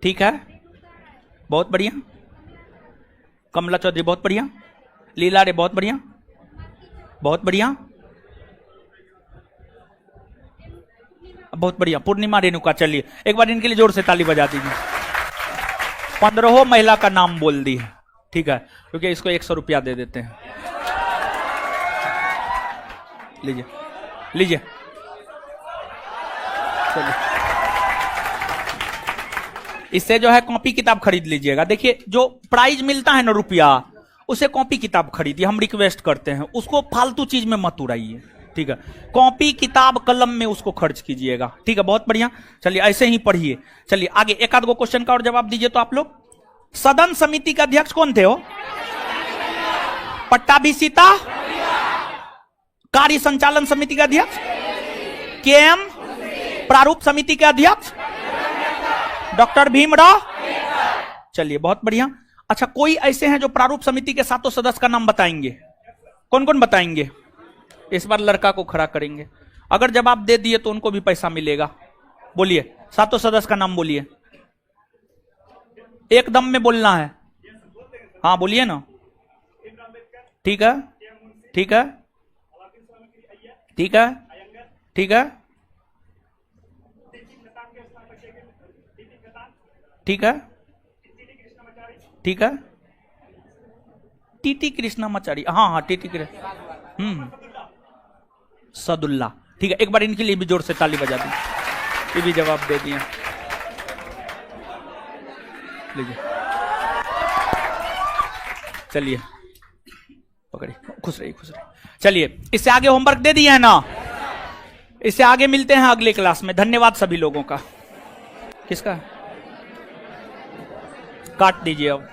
Speaker 1: ठीक है, बहुत बढ़िया, कमला चौधरी बहुत बढ़िया, लीला रे बहुत बढ़िया, बहुत बढ़िया, बहुत बढ़िया, पूर्णिमा रेणुका। चलिए एक बार इनके लिए जोर से ताली बजा दीजिए। 15 महिला का नाम बोल दी है, ठीक है, क्योंकि इसको 100 रुपया दे देते हैं। लीजिए लीजिए, चलिए इससे जो है कॉपी किताब खरीद लीजिएगा। देखिए जो प्राइज मिलता है ना रुपया, उसे कॉपी किताब खरीदिए, हम रिक्वेस्ट करते हैं। उसको फालतू चीज में मत उड़ाइए, ठीक है। कॉपी किताब कलम में उसको खर्च कीजिएगा, ठीक है, बहुत बढ़िया। चलिए ऐसे ही पढ़िए। चलिए आगे एक आध गो क्वेश्चन का और जवाब दीजिए तो आप लोग। सदन समिति के अध्यक्ष कौन थे? हो पट्टाभिषिता। कार्य संचालन समिति का अध्यक्ष केएम। प्रारूप समिति के अध्यक्ष डॉक्टर भीमराव। चलिए बहुत बढ़िया। अच्छा कोई ऐसे हैं जो प्रारूप समिति के 7 सदस्य का नाम बताएंगे? कौन कौन बताएंगे? इस बार लड़का को खड़ा करेंगे, अगर जवाब दे दिए तो उनको भी पैसा मिलेगा। बोलिए 7 सदस्य का नाम बोलिए, एकदम में बोलना है। हाँ बोलिए ना, ठीक है, ठीक है, ठीक है, ठीक है, ठीक है, ठीक है, टीटी कृष्णामाचारी। हाँ हाँ टीटी कृष्ण, सदुल्ला, ठीक है। एक बार इनके लिए भी जोर से ताली बजा दी, ये भी जवाब दे दिए। लीजिए चलिए पकड़िए, खुश रहिए खुश रहिए। चलिए इससे आगे होमवर्क दे दिया है ना, इससे आगे मिलते हैं अगले क्लास में। धन्यवाद सभी लोगों का। किसका काट दीजिए अब।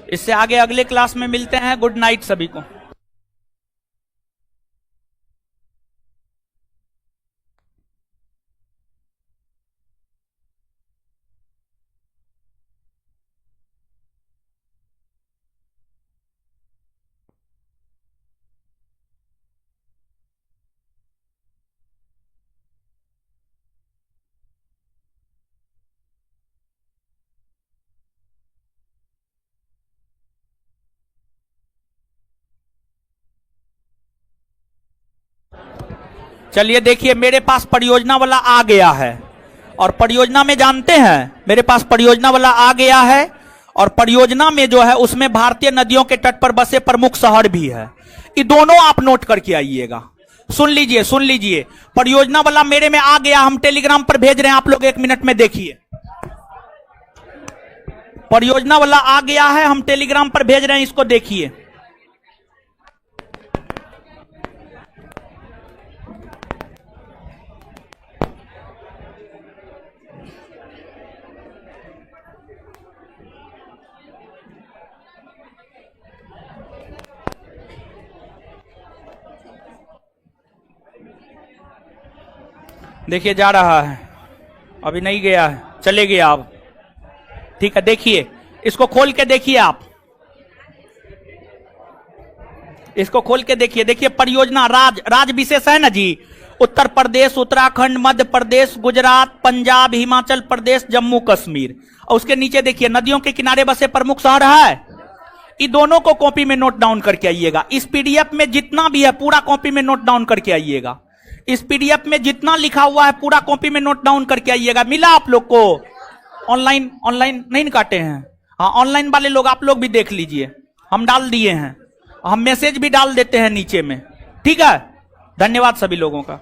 Speaker 1: इससे आगे अगले क्लास में मिलते हैं। गुड नाइट सभी को। चलिए देखिए, मेरे पास परियोजना वाला आ गया है और परियोजना में जानते हैं, मेरे पास परियोजना वाला आ गया है और परियोजना में जो है उसमें भारतीय नदियों के तट पर बसे प्रमुख शहर भी है। ये दोनों आप नोट करके आइएगा। सुन लीजिए, सुन लीजिए। परियोजना वाला मेरे में आ गया, हम टेलीग्राम पर भेज रहे हैं, आप लोग 1 मिनट में देखिए। परियोजना वाला आ गया है, हम टेलीग्राम पर भेज रहे हैं, इसको देखिए। देखिए जा रहा है, अभी नहीं गया है, चले गया अब। ठीक है, देखिए इसको खोल के देखिए आप, इसको खोल के देखिए। देखिए परियोजना राज विशेष है ना जी। उत्तर प्रदेश, उत्तराखंड, मध्य प्रदेश, गुजरात, पंजाब, हिमाचल प्रदेश, जम्मू कश्मीर। और उसके नीचे देखिए नदियों के किनारे बसे प्रमुख शहर है। ये दोनों को कॉपी में नोट डाउन करके आइएगा। इस पीडीएफ में जितना भी है पूरा कॉपी में नोट डाउन करके आइएगा। इस पीडीएफ में जितना लिखा हुआ है पूरा कॉपी में नोट डाउन करके आइएगा। मिला आप लोग को? ऑनलाइन नहीं काटे हैं? हाँ, ऑनलाइन वाले लोग आप लोग भी देख लीजिए, हम डाल दिए हैं। हम मैसेज भी डाल देते हैं नीचे में। ठीक है, धन्यवाद सभी लोगों का।